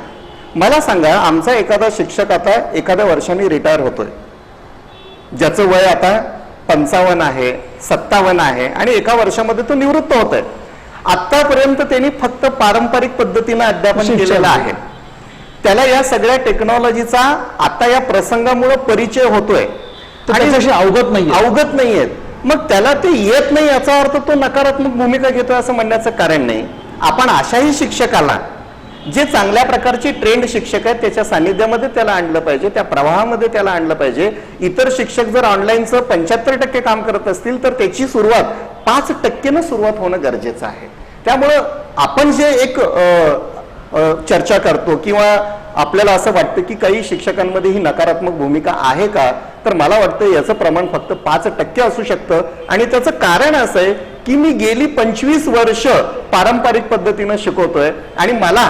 मला सांगा, आमचा एखादा शिक्षक आता एखाद्या वर्षाने रिटायर होतोय, ज्याचं वय आता 55 आहे, 57 आहे, आणि एका वर्षामध्ये तो निवृत्त होतोय. आतापर्यंत त्यांनी फक्त पारंपरिक पद्धतीने अध्यापन केलेलं आहे. त्याला या सगळ्या टेक्नॉलॉजीचा आता या प्रसंगामुळे परिचय होतोय आणि त्याच्याशी अवगत नाहीयेत. मग त्याला ते येत नाही याचा अर्थ तो नकारात्मक भूमिका घेतोय असं म्हणण्याचं कारण नाही. आपण अशाही शिक्षकाला, जे चांगल्या प्रकारचे ट्रेंड शिक्षक आहेत, त्याच्या सानिध्यामध्ये त्याला आणलं पाहिजे, त्या प्रवाहामध्ये त्याला आणलं पाहिजे. इतर शिक्षक जर ऑनलाईनचं 75% काम करत असतील तर त्याची सुरुवात 5% सुरुवात होणं गरजेचं आहे. त्यामुळं आपण जे एक चर्चा करतो किंवा आपल्याला असं वाटतं की काही शिक्षकांमध्ये ही नकारात्मक भूमिका आहे का, तर मला वाटतं याचं प्रमाण फक्त 5% असू शकतं. आणि त्याचं कारण असं आहे की मी गेली 25 वर्ष पारंपरिक पद्धतीनं शिकवतोय आणि मला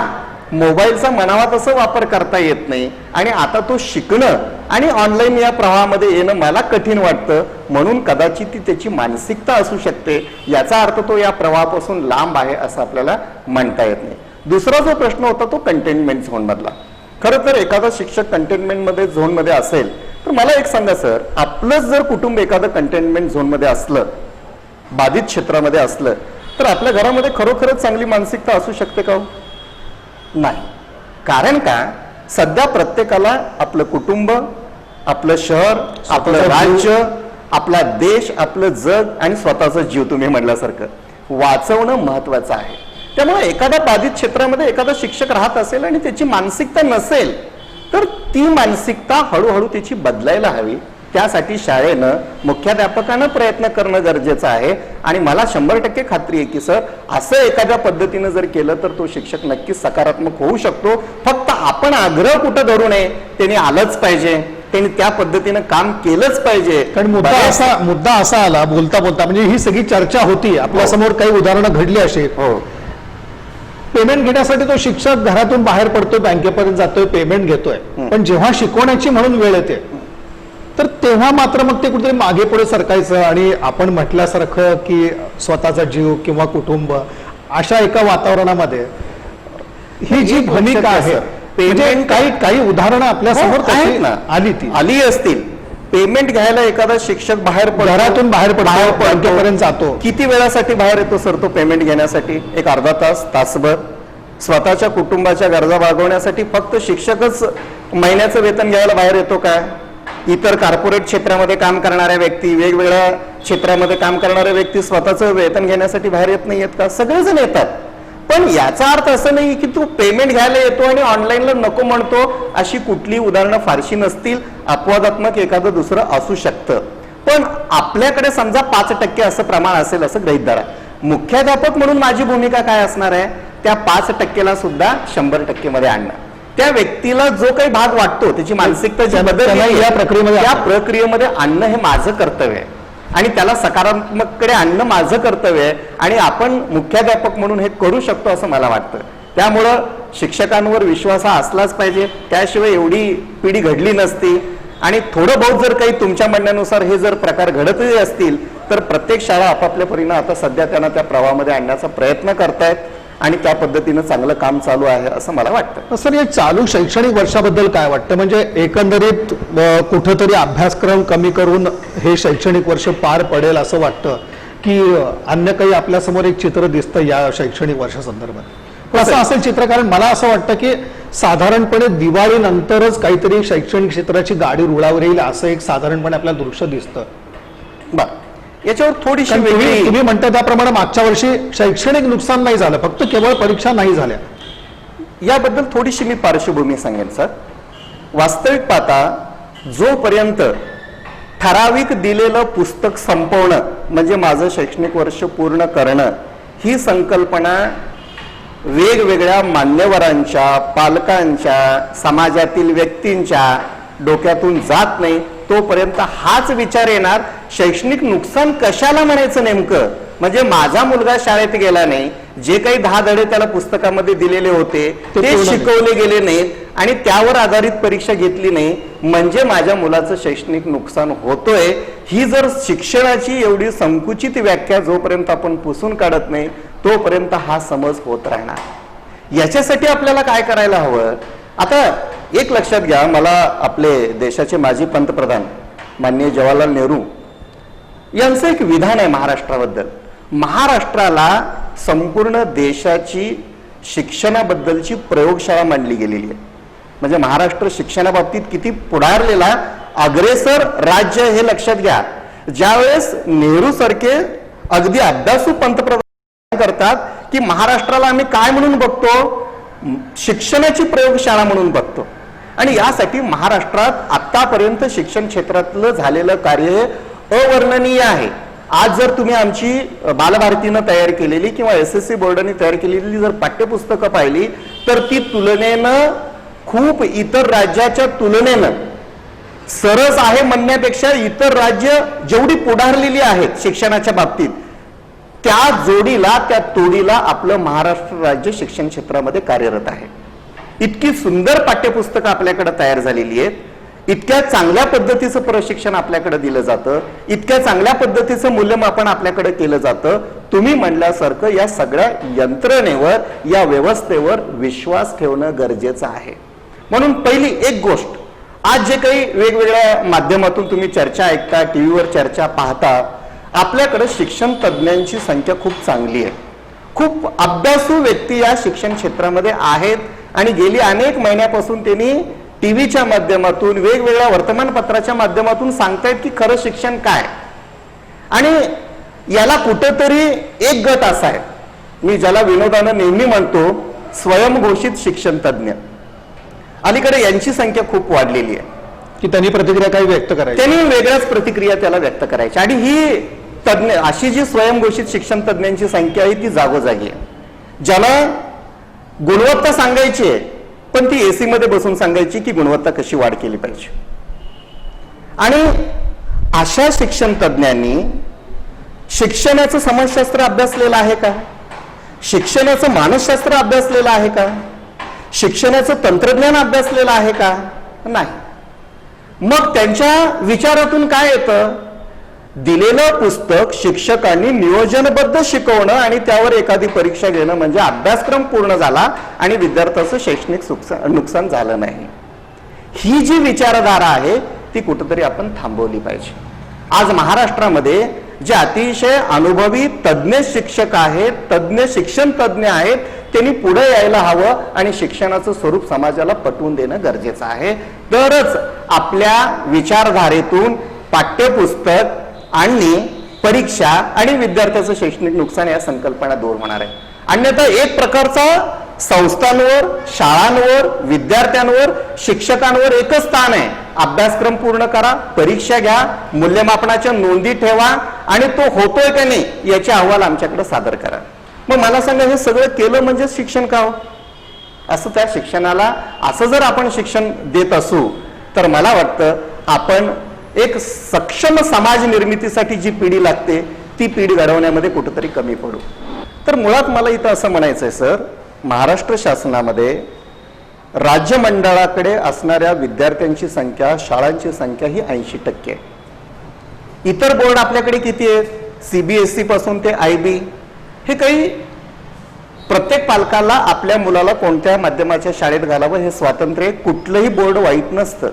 मोबाईलचा मनावा तसा वापर करता येत नाही, आणि आता तो शिकणं आणि ऑनलाईन या प्रवाहामध्ये येणं मला कठीण वाटतं. म्हणून कदाचित ती त्याची मानसिकता असू शकते. याचा अर्थ तो या प्रवाहापासून लांब आहे असं आपल्याला म्हणता येत नाही. दुसरा जो प्रश्न होता तो कंटेनमेंट झोन मधला. खरं तर एखादा शिक्षक कंटेनमेंट झोनमध्ये असेल तर मला एक सांगा सर, आपलंच जर कुटुंब एखादं कंटेनमेंट झोनमध्ये असलं, बाधित क्षेत्रामध्ये असलं, तर आपल्या घरामध्ये खरोखरच चांगली मानसिकता असू शकते का? नाही. कारण का, सध्या प्रत्येकाला आपलं कुटुंब, आपलं शहर, आपलं राज्य, आपला देश, आपलं जग आणि स्वतःचा जीव तुम्ही म्हणल्यासारखं वाचवणं महत्वाचं आहे. त्यामुळे एखाद्या बाधित क्षेत्रामध्ये एखादा शिक्षक राहत असेल आणि त्याची मानसिकता नसेल तर ती मानसिकता हळूहळू त्याची बदलायला हवी. त्यासाठी शाळेनं, मुख्याध्यापकानं प्रयत्न करणं गरजेचं आहे. आणि मला 100% खात्री आहे की सर, असं एखाद्या पद्धतीनं जर केलं तर तो शिक्षक नक्कीच सकारात्मक होऊ शकतो. फक्त आपण आग्रह कुठं धरू नये, त्यांनी आलंच पाहिजे, त्यांनी त्या पद्धतीनं काम केलंच पाहिजे. कारण मुद्दा असा आला बोलता बोलता, म्हणजे ही सगळी चर्चा होती, आपल्या समोर काही उदाहरणं घडली अशी. हो, पेमेंट घेण्यासाठी तो शिक्षक घरातून बाहेर पडतोय, बँकेपर्यंत जातोय, पेमेंट घेतोय, पण जेव्हा शिकवण्याची म्हणून वेळ येते तर तेव्हा मात्र मग ते कुठेतरी मागे पुढे सरकायचं. आणि आपण म्हटल्यासारखं की स्वतःचा जीव किंवा कुटुंब, अशा एका वातावरणामध्ये ही जी भूमिका आहे, पेमेंट काही उदाहरणं आपल्या समोर आहेत ना, आली असतील. पेमेंट घ्यायला एखादा शिक्षक घरातून बाहेर पडतो, बँकेपर्यंत जातो. किती वेळासाठी बाहेर येतो सर तो पेमेंट घेण्यासाठी? एक अर्धा तास, तासभर. स्वतःच्या कुटुंबाच्या गरजा भागवण्यासाठी फक्त शिक्षकच महिन्याचं वेतन घ्यायला बाहेर येतो काय? इतर कॉर्पोरेट क्षेत्रामध्ये काम करणाऱ्या व्यक्ती, वेगवेगळ्या क्षेत्रामध्ये काम करणाऱ्या व्यक्ती स्वतःचं वेतन घेण्यासाठी बाहेर येत नाही आहेत का? सगळेजण येतात. पण याचा अर्थ असं नाही की तू पेमेंट घ्यायला येतो आणि ऑनलाईनला नको म्हणतो. अशी कुठली उदाहरणं फारशी नसतील. अपवादात्मक एखादं दुसरं असू शकतं. पण आपल्याकडे समजा 5% असं प्रमाण असेल असं गृहीत धरा. मुख्याध्यापक म्हणून माझी भूमिका काय असणार आहे? त्या 5% सुद्धा 100% मध्ये आणणं. त्या व्यक्तीला जो काही भाग वाटतो, त्याची मानसिकता जी बदलली आहे, त्या प्रक्रियेमध्ये आणणं हे माझं कर्तव्य आहे आणि त्याला सकारात्मककडे आणणं माझं कर्तव्य आहे आणि आपण मुख्याध्यापक म्हणून हे करू शकतो असं मला वाटतं. त्यामुळं शिक्षकांवर विश्वास हा असलाच पाहिजे, त्याशिवाय एवढी पिढी घडली नसती. आणि थोडं बहुत जर काही तुमच्या म्हणण्यानुसार हे जर प्रकार घडतही असतील तर प्रत्येक शाळा आपापल्या परीनं आता सध्या त्यांना त्या प्रवाहामध्ये आणण्याचा प्रयत्न करतायत आणि त्या पद्धतीनं चांगलं काम चालू आहे असं मला वाटतं. सर, या चालू शैक्षणिक वर्षाबद्दल काय वाटतं? म्हणजे एकंदरीत कुठंतरी अभ्यासक्रम कमी करून हे शैक्षणिक वर्ष पार पडेल असं वाटतं की अन्य काही आपल्यासमोर एक चित्र दिसतं या शैक्षणिक वर्षासंदर्भात? कसं असेल चित्र? कारण मला असं वाटतं की साधारणपणे दिवाळीनंतरच काहीतरी शैक्षणिक क्षेत्राची गाडी रुळावर येईल असं एक साधारणपणे आपल्याला दृश्य दिसतं. याच्यावर थोडीशी तुम्ही म्हणता त्याप्रमाणे मागच्या वर्षी शैक्षणिक नुकसान नाही झालं, फक्त केवळ परीक्षा नाही झाल्या. याबद्दल थोडीशी मी पार्श्वभूमी सांगेन सर. वास्तविक पाहता जोपर्यंत ठराविक दिलेलं पुस्तक संपवणं म्हणजे माझं शैक्षणिक वर्ष पूर्ण करणं ही संकल्पना वेगवेगळ्या मान्यवरांच्या, पालकांच्या, समाजातील व्यक्तींच्या डोक्यातून जात नाही तोपर्यंत हाच विचार येणार शैक्षणिक नुकसान कशाला म्हणायचं नेमकं. म्हणजे माझा मुलगा शाळेत गेला नाही, जे काही 10 धडे त्याला पुस्तकामध्ये दिलेले होते ते शिकवले गेले नाहीत आणि त्यावर आधारित परीक्षा घेतली नाही म्हणजे माझ्या मुलाचं शैक्षणिक नुकसान होतोय. ही जर शिक्षणाची एवढी संकुचित व्याख्या जोपर्यंत आपण पुसून काढत नाही तोपर्यंत हा समज होत राहणार. याच्यासाठी आपल्याला काय करायला हवं? आता एक लक्षात घ्या, मला आपले देशाचे माजी पंतप्रधान माननीय जवाहरलाल नेहरू यांचं एक विधान आहे महाराष्ट्राबद्दल. महाराष्ट्राला संपूर्ण देशाची शिक्षणाबद्दलची प्रयोगशाळा मानली गेलेली आहे. म्हणजे महाराष्ट्र शिक्षणाबाबतीत किती पुढारलेला अग्रेसर राज्य हे लक्षात घ्या. ज्यावेळेस नेहरू सारखे अगदी अभ्यासू पंतप्रधान करतात की महाराष्ट्राला आम्ही काय म्हणून बघतो, शिक्षणाची प्रयोगशाळा म्हणून बघतो. आणि यासाठी महाराष्ट्रात आतापर्यंत शिक्षण क्षेत्रातलं झालेलं कार्य अवर्णनीय आहे. आज जर तुम्ही आमची बालभारतीनं तयार केलेली किंवा SSC बोर्डाने तयार केलेली जर पाठ्यपुस्तकं पाहिली तर ती तुलनेनं खूप इतर राज्याच्या तुलनेनं सरस आहे म्हणण्यापेक्षा इतर राज्य जेवढी पुढारलेली आहेत शिक्षणाच्या बाबतीत त्या जोडीला, त्या तोडीला आपलं महाराष्ट्र राज्य शिक्षण क्षेत्रामध्ये कार्यरत आहे. इतकी सुंदर पाठ्यपुस्तकं आपल्याकडे तयार झालेली आहेत, इतक्या चांगल्या पद्धतीचं प्रशिक्षण आपल्याकडे दिलं जातं, इतक्या चांगल्या पद्धतीचं मूल्यमापन आपल्याकडे केलं जातं. तुम्ही म्हणल्यासारखं या सगळ्या यंत्रणेवर, या व्यवस्थेवर विश्वास ठेवणं गरजेचं आहे. म्हणून पहिली एक गोष्ट, आज जे काही वेगवेगळ्या माध्यमातून तुम्ही चर्चा ऐकता, टीव्हीवर चर्चा पाहता, आपल्याकडे शिक्षण तज्ज्ञांची संख्या खूप चांगली आहे. खूप अभ्यासू व्यक्ती या शिक्षण क्षेत्रामध्ये आहेत आणि गेली अनेक महिन्यापासून त्यांनी टीव्हीच्या माध्यमातून, वेगवेगळ्या वर्तमानपत्राच्या माध्यमातून सांगतायत की खरं शिक्षण काय. आणि याला कुठेतरी एक गट असा आहे, मी ज्याला विनोदानं नेहमी म्हणतो स्वयंघोषित शिक्षण तज्ज्ञ. अलीकडे यांची संख्या खूप वाढलेली आहे की त्यांनी प्रतिक्रिया काही व्यक्त करायची, त्यांनी वेगळ्याच प्रतिक्रिया त्याला व्यक्त करायच्या. आणि ही तज्ञ, अशी जी स्वयंघोषित शिक्षण तज्ज्ञांची संख्या आहे ती जागोजागी आहे. ज्याला गुणवत्ता सांगायची आहे पण ती AC मध्ये बसून सांगायची की गुणवत्ता कशी वाढ केली पाहिजे. आणि अशा शिक्षण तज्ज्ञांनी शिक्षणाचं समाजशास्त्र अभ्यासलेलं आहे का? शिक्षणाचं मानसशास्त्र अभ्यासलेलं आहे का? शिक्षणाचं तंत्रज्ञान अभ्यासलेलं आहे का? नाही. मग त्यांच्या विचारातून काय येतं? दिलेलं पुस्तक शिक्षकांनी नियोजनबद्ध शिकवणं आणि त्यावर एखादी परीक्षा घेणं म्हणजे अभ्यासक्रम पूर्ण झाला आणि विद्यार्थ्याचं शैक्षणिक नुकसान झालं नाही. ही जी विचारधारा आहे ती कुठेतरी आपण थांबवली पाहिजे. आज महाराष्ट्रामध्ये जे अतिशय अनुभवी तज्ज्ञ शिक्षक आहेत, तज्ज्ञ शिक्षण तज्ज्ञ आहेत, त्यांनी पुढे यायला हवं आणि शिक्षणाचं स्वरूप समाजाला पटवून देणं गरजेचं आहे. तरच आपल्या विचारधारेतून पाठ्यपुस्तक आणि परीक्षा आणि विद्यार्थ्याचं शैक्षणिक नुकसान या संकल्पना दूर होणार आहे. अन्यथा एक प्रकारचा संस्थांवर, शाळांवर, विद्यार्थ्यांवर, शिक्षकांवर एकच ताण आहे, अभ्यासक्रम पूर्ण करा, परीक्षा घ्या, मूल्यमापनाच्या नोंदी ठेवा आणि तो होतोय का नाही याचे अहवाल आमच्याकडे सादर करा. मग मला सांगा, हे सगळं केलं म्हणजे शिक्षण का हो? असं त्या शिक्षणाला असं जर आपण शिक्षण देत असू तर मला वाटतं आपण एक सक्षम समाज निर्मितीसाठी जी पिढी लागते ती पिढी घडवण्यामध्ये कुठेतरी कमी पडू. तर मुळात मला इथं असं म्हणायचंय सर, महाराष्ट्र शासनामध्ये राज्य मंडळाकडे असणाऱ्या विद्यार्थ्यांची संख्या, शाळांची संख्या ही 80% आहे. इतर बोर्ड आपल्याकडे किती आहेत? CBSE पासून ते IB. हे काही प्रत्येक पालकाला आपल्या मुलाला कोणत्या माध्यमाच्या शाळेत घालावं हे स्वातंत्र्य, कुठलंही बोर्ड वाईट नसतं.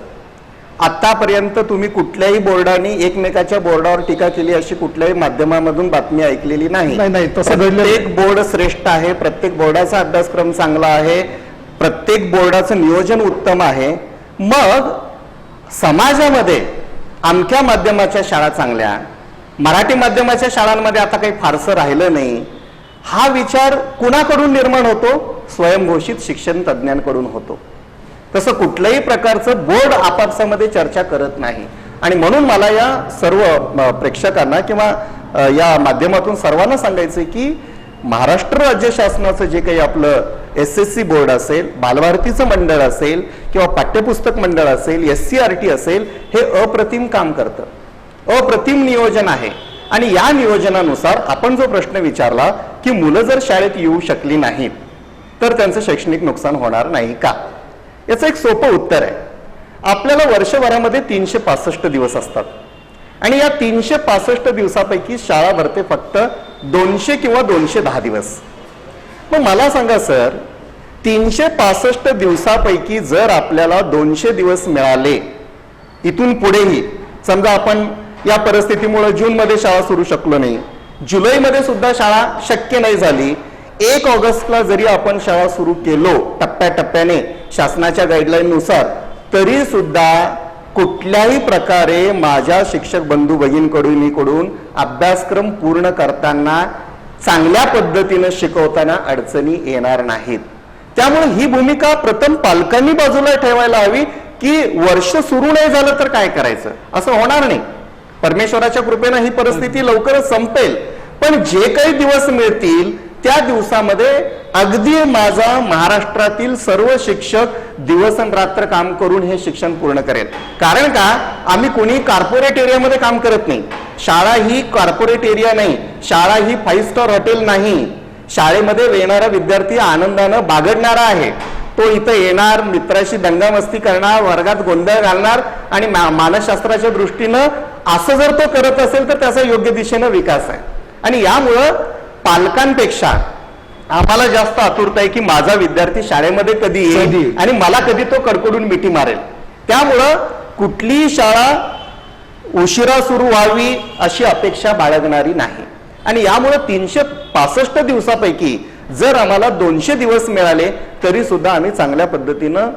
आतापर्यंत तुम्ही कुठल्याही बोर्डाने एकमेकाच्या बोर्डावर टीका केली अशी कुठल्याही माध्यमामधून बातमी ऐकलेली नाही. नाही, तसं घडलं नाही. प्रत्येक बोर्ड श्रेष्ठ आहे, प्रत्येक बोर्डाचा अभ्यासक्रम चांगला आहे, प्रत्येक बोर्डाचं नियोजन उत्तम आहे. मग समाजामध्ये अमक्या माध्यमाच्या शाळा चांगल्या, मराठी माध्यमाच्या शाळांमध्ये आता काही फारसं राहिलं नाही, हा विचार कुणाकडून निर्माण होतो? स्वयंघोषित शिक्षण तज्ज्ञांकडून होतो. तसं कुठल्याही प्रकारचं बोर्ड आपापसामध्ये चर्चा करत नाही. आणि म्हणून मला या सर्व प्रेक्षकांना किंवा या माध्यमातून सर्वांना सांगायचं की महाराष्ट्र राज्य शासनाचं जे काही आपलं SSC बोर्ड असेल, बालभारतीचं मंडळ असेल किंवा पाठ्यपुस्तक मंडळ असेल, SCRT असेल, हे अप्रतिम काम करतं, अप्रतिम नियोजन आहे. आणि या नियोजनानुसार आपण जो प्रश्न विचारला की मुलं जर शाळेत येऊ शकली नाहीत तर त्यांचं शैक्षणिक नुकसान होणार नाही का, याचं एक सोपं उत्तर आहे. आपल्याला वर्षभरामध्ये 365 दिवस असतात आणि या 365 दिवसापैकी शाळा भरते फक्त 200 किंवा 210 दिवस. मग मला सांगा सर, 365 दिवसापैकी जर आपल्याला 200 दिवस मिळाले, इथून पुढेही समजा आपण या परिस्थितीमुळे जूनमध्ये शाळा सुरू शकलो नाही, जुलैमध्ये सुद्धा शाळा शक्य नाही झाली, 1 ऑगस्टला जरी आपण शाळा सुरू केलो टप्प्याटप्प्याने शासनाच्या गाईडलाईननुसार, तरी सुद्धा कुठल्याही प्रकारे माझ्या शिक्षक बंधू भगिनीकडून अभ्यासक्रम पूर्ण करताना, चांगल्या पद्धतीने शिकवताना अडचणी येणार नाहीत. त्यामुळे ही भूमिका प्रथम पालकांनी बाजूला ठेवायला हवी की वर्ष सुरू नाही झालं तर काय करायचं, असं होणार नाही. परमेश्वराच्या कृपेने ही परिस्थिती लवकरच संपेल, पण जे काही दिवस मिळतील त्या दिवसामध्ये अगदी माझा महाराष्ट्रातील सर्व शिक्षक दिवस आणि रात्र काम करून हे शिक्षण पूर्ण करेल. कारण का, आम्ही कोणी कॉर्पोरेट एरियामध्ये काम करत नाही. शाळा ही कॉर्पोरेट एरिया नाही, शाळा ही 5 स्टार हॉटेल नाही. शाळेमध्ये येणारा विद्यार्थी आनंदानं बागडणारा आहे. तो इथं येणार, मित्राशी दंगामस्ती करणार, वर्गात गोंधळ घालणार आणि मानसशास्त्राच्या दृष्टीनं असं जर तो करत असेल तर त्याचा योग्य दिशेनं विकास आहे. आणि यामुळं पालकांपेक्षा आम्हाला जास्त आतुरता आहे की माझा विद्यार्थी शाळेमध्ये कधी येईल आणि मला कधी तो कडकडून मिठी मारेल. त्यामुळं कुठलीही शाळा उशिरा सुरू व्हावी अशी अपेक्षा बाळगणारी नाही. आणि यामुळे 365 दिवसापैकी जर आम्हाला 200 दिवस मिळाले तरी सुद्धा आम्ही चांगल्या पद्धतीनं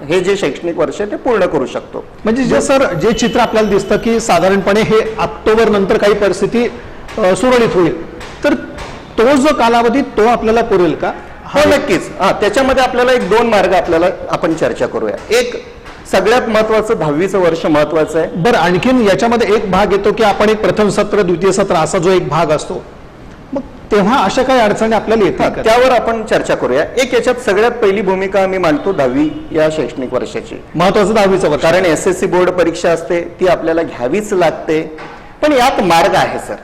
हे जे शैक्षणिक वर्ष आहे ते पूर्ण करू शकतो. म्हणजे जे चित्र आपल्याला दिसतं की साधारणपणे हे ऑक्टोबर नंतर काही परिस्थिती सुरळीत होईल, तर तो जो कालावधी तो आपल्याला पुरेल का? हो, नक्कीच. त्याच्यामध्ये आपल्याला 2 मार्ग आपण चर्चा करूया. एक सगळ्यात महत्वाचं 10वीचं वर्ष महत्वाचं आहे. बरं, आणखीन याच्यामध्ये एक भाग येतो की आपण एक प्रथम सत्र, द्वितीय सत्र असा जो एक भाग असतो, मग तेव्हा अशा काही अडचणी आपल्याला येतात, त्यावर आपण चर्चा करूया. एक याच्यात सगळ्यात पहिली भूमिका मी मांडतो 10वी या शैक्षणिक वर्षाची. महत्वाचं 10वीचं वर्ष, कारण SSC बोर्ड परीक्षा असते, ती आपल्याला घ्यावीच लागते. पण यात मार्ग आहे सर.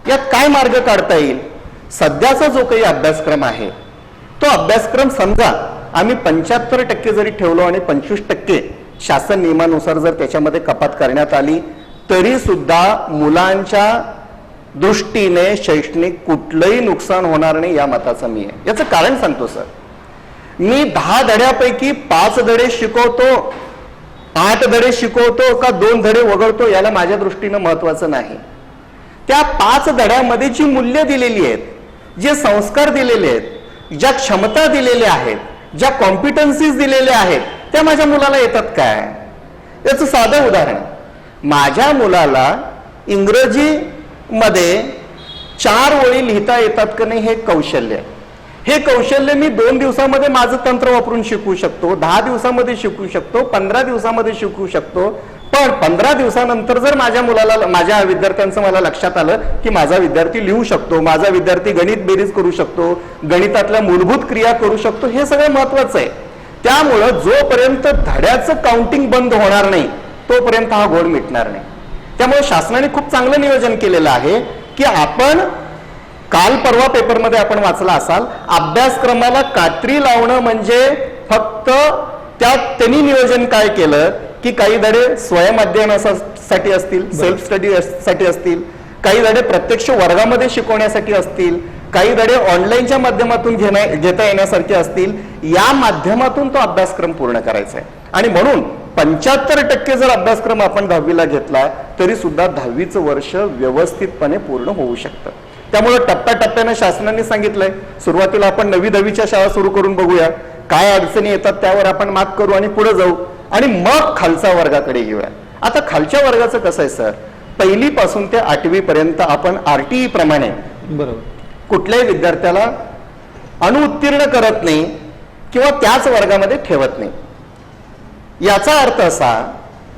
यात काय मार्ग काढता येईल? सध्याचा जो काही अभ्यासक्रम आहे तो अभ्यासक्रम समजा आम्ही 75% जरी ठेवलो आणि 25% शासन नियमानुसार जर त्याच्यामध्ये कपात करण्यात आली तरी सुद्धा मुलांच्या दृष्टीने शैक्षणिक कुठलंही नुकसान होणार नाही या मताचा मी आहे. याचं कारण सांगतो सर. मी 10 धड्यापैकी 5 धडे शिकवतो, 8 धडे शिकवतो का 2 धडे वगळतो याला माझ्या दृष्टीनं महत्वाचं नाही. त्या 5 धड्यामध्ये जी मूल्य दिलेली आहेत, जे संस्कार दिलेले आहेत, ज्या क्षमता दिलेल्या आहेत, ज्या कॉम्पिटन्सीज दिलेल्या आहेत, त्या माझ्या मुलाला येतात काय? याचं साधं उदाहरण, माझ्या मुलाला इंग्रजीमध्ये 4 ओळी लिहिता येतात का नाही हे कौशल्य. हे कौशल्य मी 2 दिवसामध्ये माझं तंत्र वापरून शिकू शकतो, 10 दिवसामध्ये शिकू शकतो, 15 दिवसामध्ये शिकू शकतो. पण 15 दिवसानंतर जर माझ्या विद्यार्थ्यांचं मला लक्षात आलं की माझा विद्यार्थी लिहू शकतो, माझा विद्यार्थी गणित बेरीज करू शकतो, गणितातल्या मूलभूत क्रिया करू शकतो, हे सगळं महत्वाचं आहे. त्यामुळं जोपर्यंत धड्याचं काउंटिंग बंद होणार नाही तोपर्यंत हा घोळ मिटणार नाही. त्यामुळे शासनाने खूप चांगलं नियोजन केलेलं आहे की आपण काल परवा पेपरमध्ये आपण वाचला असाल, अभ्यासक्रमाला कात्री लावणं म्हणजे फक्त त्यात त्यांनी नियोजन काय केलं की काही धडे स्वयंअध्ययनासाठी असतील, सेल्फ स्टडी साठी असतील, काही धडे प्रत्यक्ष वर्गामध्ये शिकवण्यासाठी असतील, काही धडे ऑनलाईनच्या माध्यमातून घेता येण्यासारखे असतील. या माध्यमातून तो अभ्यासक्रम पूर्ण करायचा आहे. आणि म्हणून 75% जर अभ्यासक्रम आपण 10वीला घेतला तरी सुद्धा 10वीचं वर्ष व्यवस्थितपणे पूर्ण होऊ शकतं. त्यामुळे टप्प्याटप्प्याने शासनाने सांगितलंय, सुरुवातीला आपण 9वी 10वीच्या शाळा सुरू करून बघूया, काय अडचणी येतात त्यावर आपण मात करू आणि पुढे जाऊ आणि मग खालच्या वर्गाकडे घेऊया. आता खालच्या वर्गाचं कसं आहे सर, 1ली पासून ते 8वी पर्यंत आपण RTE प्रमाणे बरोबर कुठल्याही विद्यार्थ्याला अनुत्तीर्ण करत नाही किंवा त्याच वर्गामध्ये ठेवत नाही. याचा अर्थ असा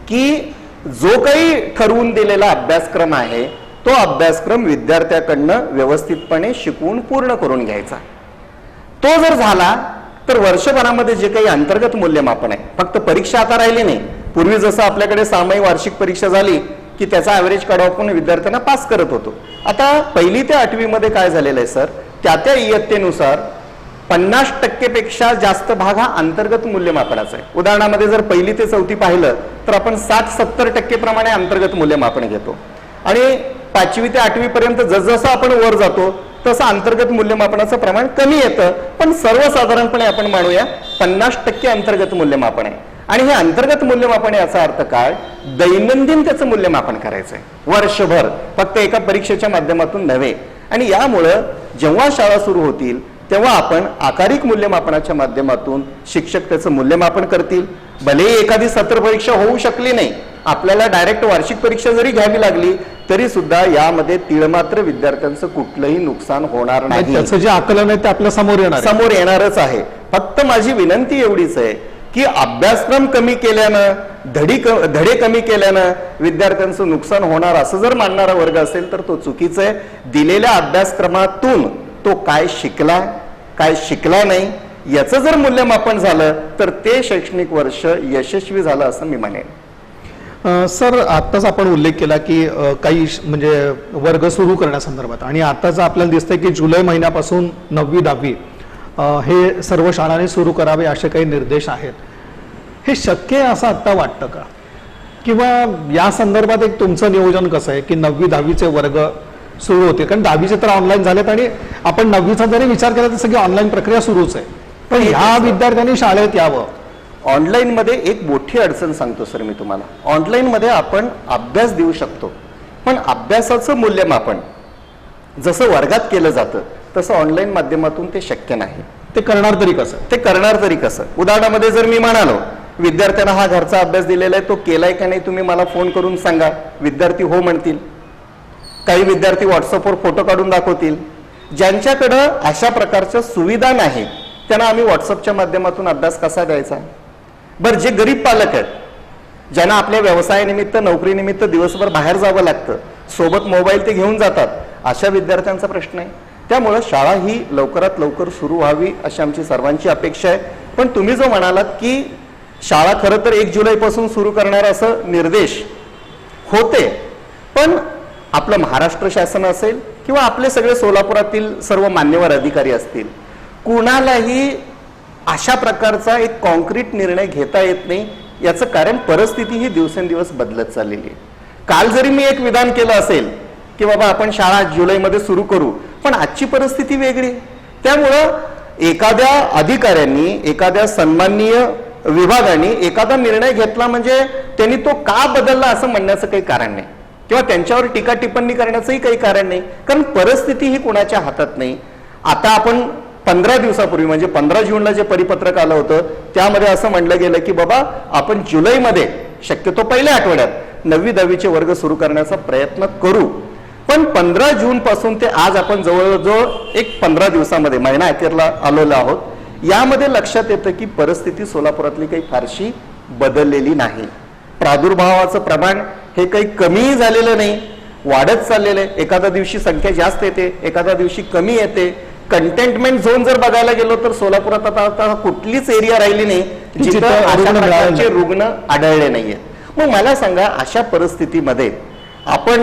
की जो काही ठरवून दिलेला अभ्यासक्रम आहे तो अभ्यासक्रम विद्यार्थ्याकडनं व्यवस्थितपणे शिकवून पूर्ण करून घ्यायचा. तो जर झाला तर वर्षभरामध्ये जे काही अंतर्गत मूल्यमापन आहे, फक्त परीक्षा आता राहिली नाही. पूर्वी जसं आपल्याकडे सामायिक वार्षिक परीक्षा झाली की त्याचा ॲव्हरेज काढून आपण विद्यार्थ्यांना पास करत होतो. आता 1ली ते 8वी मध्ये काय झालेलं आहे सर, त्या इयत्तेनुसार 50% पेक्षा जास्त भाग हा अंतर्गत मूल्यमापनाचा आहे. उदाहरणामध्ये जर 1ली ते 4थी पाहिलं तर आपण 60-70% प्रमाणे अंतर्गत मूल्यमापन घेतो आणि 5वी ते 8वी पर्यंत जसजसं आपण वर जातो तसं अंतर्गत मूल्यमापनाचं प्रमाण कमी येतं. पण सर्वसाधारणपणे आपण मानूया 50% अंतर्गत मूल्यमापन आहे. आणि हे अंतर्गत मूल्यमापन याचा अर्थ काय, दैनंदिन त्याचं मूल्यमापन करायचंय वर्षभर, फक्त एका परीक्षेच्या माध्यमातून नव्हे. आणि यामुळं जेव्हा शाळा सुरू होतील तेव्हा आपण आकारिक मूल्यमापनाच्या माध्यमातून शिक्षक त्याचं मूल्यमापन करतील. भले एखादी सत्र परीक्षा होऊ शकली नाही, आपल्याला डायरेक्ट वार्षिक परीक्षा जरी घ्यावी लागली तरी सुद्धा यामध्ये तिळमात्र विद्यार्थ्यांचं कुठलंही नुकसान होणार नाही. त्याचं जे आकलन आहे ते आपल्या समोर येणारच आहे. फक्त माझी विनंती एवढीच आहे की अभ्यासक्रम कमी केल्यानं, धडे कमी केल्यानं विद्यार्थ्यांचं नुकसान होणार असं जर मानणारा वर्ग असेल तर तो चुकीचा आहे. दिलेल्या अभ्यासक्रमातून तो काय शिकला, काय शिकला नाही याचं जर मूल्यमापन झालं तर ते शैक्षणिक वर्ष यशस्वी झालं असं मी म्हणेन. सर, आत्ताच आपण उल्लेख केला की काही म्हणजे वर्ग सुरू करण्यासंदर्भात, आणि आत्ताच आपल्याला दिसतंय की जुलै महिन्यापासून 9वी 10वी हे सर्व शाळांनी सुरू करावे असे काही निर्देश आहेत. हे शक्य आहे असं आत्ता वाटतं का, किंवा या संदर्भात एक तुमचं नियोजन कसं आहे की 9वी 10वीचे वर्ग सुरू होते? कारण 10वीचे तर ऑनलाईन झालेत आणि आपण 9वीचा जरी विचार केला तर सगळी ऑनलाईन प्रक्रिया सुरूच आहे. पण ह्या विद्यार्थ्यांनी शाळेत यावं. ऑनलाईन मध्ये एक मोठी अडचण सांगतो सर मी तुम्हाला. ऑनलाईन मध्ये आपण अभ्यास देऊ शकतो, पण अभ्यासाचं मूल्यमापन जसं वर्गात केलं जातं तसं ऑनलाईन माध्यमातून ते शक्य नाही. ते करणार तरी कसं? उदाहरणामध्ये जर मी म्हणालो विद्यार्थ्यांना हा घरचा अभ्यास दिलेला आहे, तो केलाय का नाही तुम्ही मला फोन करून सांगा, विद्यार्थी हो म्हणतील. काही विद्यार्थी व्हॉट्सअपवर फोटो काढून दाखवतील. ज्यांच्याकडं अशा प्रकारच्या सुविधा नाही त्यांना आम्ही व्हॉट्सअपच्या माध्यमातून अभ्यास कसा द्यायचा? बरं, जे गरीब पालक आहेत, ज्यांना आपल्या व्यवसायानिमित्त, नोकरीनिमित्त दिवसभर बाहेर जावं लागतं, सोबत मोबाईल ते घेऊन जातात, अशा विद्यार्थ्यांचा प्रश्न आहे. त्यामुळं शाळा ही लवकरात लवकर सुरू व्हावी अशी आमची सर्वांची अपेक्षा आहे. पण तुम्ही जो म्हणालात की शाळा खरं तर 1 जुलैपासून सुरू करणार असं निर्देश होते, पण आपलं महाराष्ट्र शासन असेल किंवा आपले सगळे सोलापुरातील सर्व मान्यवर अधिकारी असतील, कुणालाही अशा प्रकारचा एक कॉन्क्रीट निर्णय घेता येत नाही. याचं कारण परिस्थिती ही दिवसेंदिवस बदलत चाललेली आहे. काल जरी मी एक विधान केलं असेल की बाबा आपण शाळा जुलैमध्ये सुरू करू, पण आजची परिस्थिती वेगळी. त्यामुळं एखाद्या अधिकाऱ्यांनी, एखाद्या सन्माननीय विभागाने एखादा निर्णय घेतला म्हणजे त्यांनी तो का बदलला असं म्हणण्याचं काही कारण नाही, किंवा त्यांच्यावर टीका टिप्पणी करण्याचंही काही कारण नाही, कारण परिस्थिती ही कोणाच्या हातात नाही. आता आपण 15 दिवसापूर्वी म्हणजे 15 जूनला जे परिपत्रक आलं होतं त्यामध्ये असं म्हणलं गेलं की बाबा आपण जुलैमध्ये शक्यतो पहिल्या आठवड्यात 9वी 10वीचे वर्ग सुरू करण्याचा प्रयत्न करू. पण 15 जून पासून ते आज आपण जवळजवळ एक 15 दिवसामध्ये, महिना अखेरला आलेलो आहोत, यामध्ये लक्षात येतं की परिस्थिती सोलापुरातली काही फारशी बदललेली नाही. प्रादुर्भावाचं प्रमाण हे काही कमीही झालेलं नाही, वाढत चाललेलं आहे. एखाद्या दिवशी संख्या जास्त येते, एखाद्या दिवशी कमी येते. कंटेनमेंट झोन जर बघायला गेलो तर सोलापुरात आता कुठलीच एरिया राहिली नाही जिथं अशा प्रकारचे रुग्ण आढळले नाहीये. मग मला सांगा, अशा परिस्थितीमध्ये आपण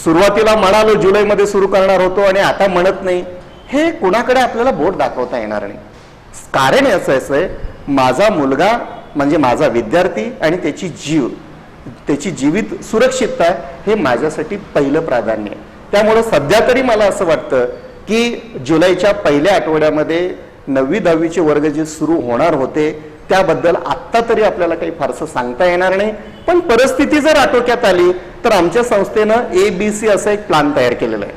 सुरुवातीला म्हणालो जुलैमध्ये सुरू करणार होतो आणि आता म्हणत नाही, हे कुणाकडे आपल्याला बोट दाखवता येणार नाही. कारण याचं असं आहे, माझा मुलगा म्हणजे माझा विद्यार्थी आणि त्याची जीवित सुरक्षितता हे माझ्यासाठी पहिलं प्राधान्य आहे. त्यामुळे सध्या तरी मला असं वाटतं की जुलैच्या पहिल्या आठवड्यामध्ये 9वी-10वीचे वर्ग जे सुरू होणार होते त्याबद्दल आत्ता तरी आपल्याला काही फारसं सांगता येणार नाही. पण परिस्थिती जर आटोक्यात आली तर आमच्या संस्थेनं ABC असं एक प्लॅन तयार केलेला आहे.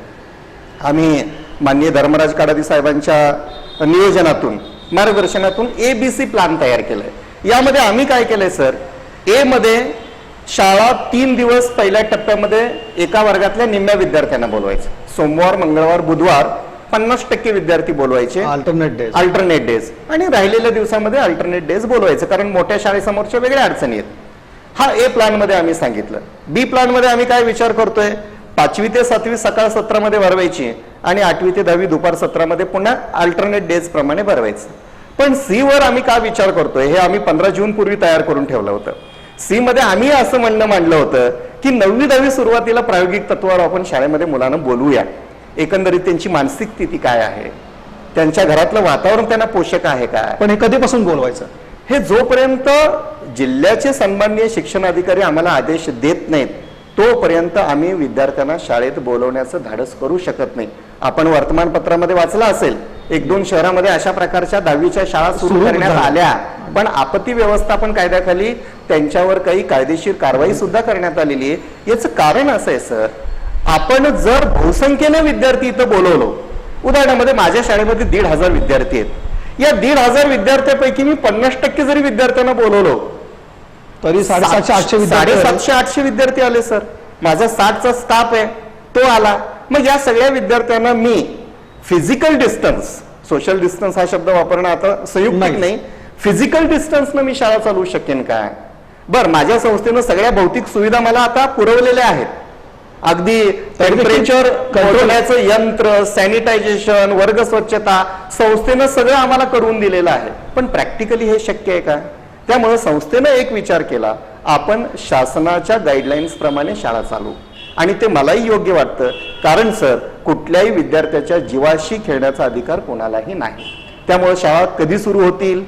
आम्ही माननीय धर्मराज काडादी साहेबांच्या नियोजनातून मार्गदर्शनातून ABC प्लॅन तयार केलाय. यामध्ये आम्ही काय केलंय सर, ए मध्ये शाळा 3 दिवस पहिल्या टप्प्यामध्ये एका वर्गातल्या निम्म्या विद्यार्थ्यांना बोलवायचं. सोमवार, मंगळवार, बुधवार 50% विद्यार्थी बोलवायचे अल्टरनेट डेज आणि राहिलेल्या दिवसामध्ये अल्टरनेट डेज बोलवायचं, कारण मोठ्या शाळेसमोरच्या वेगळ्या अडचणी आहेत. हा ए प्लॅन मध्ये आम्ही सांगितलं. बी प्लॅन मध्ये आम्ही काय विचार करतोय, 5वी ते 7वी सकाळ सत्रामध्ये भरवायची आणि 8वी ते 10वी दुपार सत्रामध्ये पुन्हा अल्टरनेट डेज प्रमाणे भरवायचं. पण सी वर आम्ही काय विचार करतोय, हे आम्ही 15 जून पूर्वी तयार करून ठेवलं होतं. सी मध्ये आम्ही असं म्हणणं मांडलं होतं की 9वी-10वी सुरुवातीला प्रायोगिक तत्वावर आपण शाळेमध्ये मुलांना बोलवूया. एकंदरीत त्यांची मानसिक स्थिती काय आहे, त्यांच्या घरातलं वातावरण त्यांना पोषक आहे का. पण हे कधीपासून बोलवायचं, हे जोपर्यंत जिल्ह्याचे सन्माननीय शिक्षणाधिकारी आम्हाला आदेश देत नाहीत तोपर्यंत आम्ही विद्यार्थ्यांना शाळेत बोलवण्याचं धाडस करू शकत नाही. आपण वर्तमानपत्रामध्ये वाचलं असेल, 1-2 शहरामध्ये अशा प्रकारच्या 10वीच्या शाळा सुरू करण्यात आल्या, पण आपत्ती व्यवस्थापन कायद्याखाली त्यांच्यावर काही कायदेशीर कारवाई सुद्धा करण्यात आलेली आहे. याचं कारण असं आहे सर, आपण जर बहुसंख्येने विद्यार्थी इथं बोलवलो, उदाहरणामध्ये माझ्या शाळेमध्ये 1,500 विद्यार्थी आहेत, या 1,500 विद्यार्थ्यांपैकी मी 50% जरी विद्यार्थ्यांना बोलवलो तरी 750-800 विद्यार्थी आले सर. माझा 60चा स्टाफ आहे, तो आला. मग या सगळ्या विद्यार्थ्यांना मी फिजिकल डिस्टन्स, सोशल डिस्टन्स हा शब्द वापरणं आता संयुक्त नाही, फिजिकल डिस्टन्सनं मी शाळा चालवू शकेन काय. बरं, माझ्या संस्थेनं सगळ्या भौतिक सुविधा मला आता पुरवलेल्या आहेत. अगदी टेम्परेचर कंट्रोलचं यंत्र, सॅनिटायझेशन, वर्ग स्वच्छता संस्थेनं सगळं आम्हाला करून दिलेलं आहे. पण प्रॅक्टिकली हे शक्य आहे का. त्यामुळे संस्थेनं एक विचार केला, आपण शासनाच्या गाईडलाईन्स प्रमाणे शाळा चालवू. आणि ते मलाही योग्य वाटतं, कारण सर कुठल्याही विद्यार्थ्याच्या जीवाशी खेळण्याचा अधिकार कोणालाही नाही. त्यामुळे शाळा कधी सुरू होतील,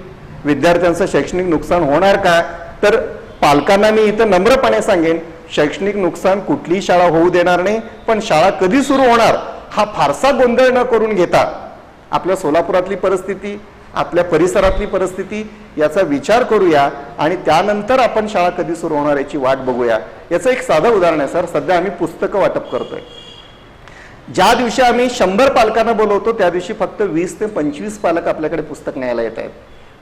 विद्यार्थ्यांचं शैक्षणिक नुकसान होणार का, तर पालकांना मी इथं नम्रपणे सांगेन, शैक्षणिक नुकसान कुठलीही शाळा होऊ देणार नाही. पण शाळा कधी सुरू होणार हा फारसा गोंधळ न करून घेता आपल्या सोलापुरातली परिस्थिती, आपल्या परिसरातली परिस्थिती याचा विचार करूया आणि त्यानंतर आपण शाळा कधी सुरू होणार याची वाट बघूया. याचं एक साधं उदाहरण आहे सर, सध्या आम्ही पुस्तकं वाटप करतोय. ज्या दिवशी आम्ही 100 पालकांना बोलवतो त्या दिवशी फक्त 20 ते 25 पालक आपल्याकडे पुस्तक न्यायला येत आहेत.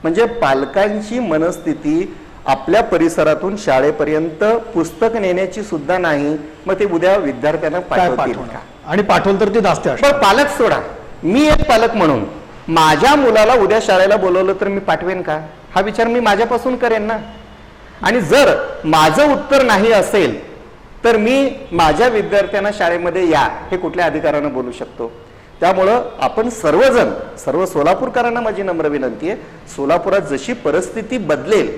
म्हणजे पालकांची मनस्थिती आपल्या परिसरातून शाळेपर्यंत पुस्तक नेण्याची सुद्धा नाही. मग ते उद्या विद्यार्थ्यांना पाठवतील का, आणि पाठवलं तर ते जास्त असणार. पालक सोडा, मी एक पालक म्हणून माझ्या मुलाला उद्या शाळेला बोलवलं तर मी पाठवेन का, हा विचार मी माझ्यापासून करेन ना. आणि जर माझं उत्तर नाही असेल तर मी माझ्या विद्यार्थ्यांना शाळेमध्ये या हे कुठल्या अधिकारानं बोलू शकतो. त्यामुळं आपण सर्वजण, सर्व सोलापूरकरांना माझी नम्र विनंती आहे, सोलापुरात जशी परिस्थिती बदलेल,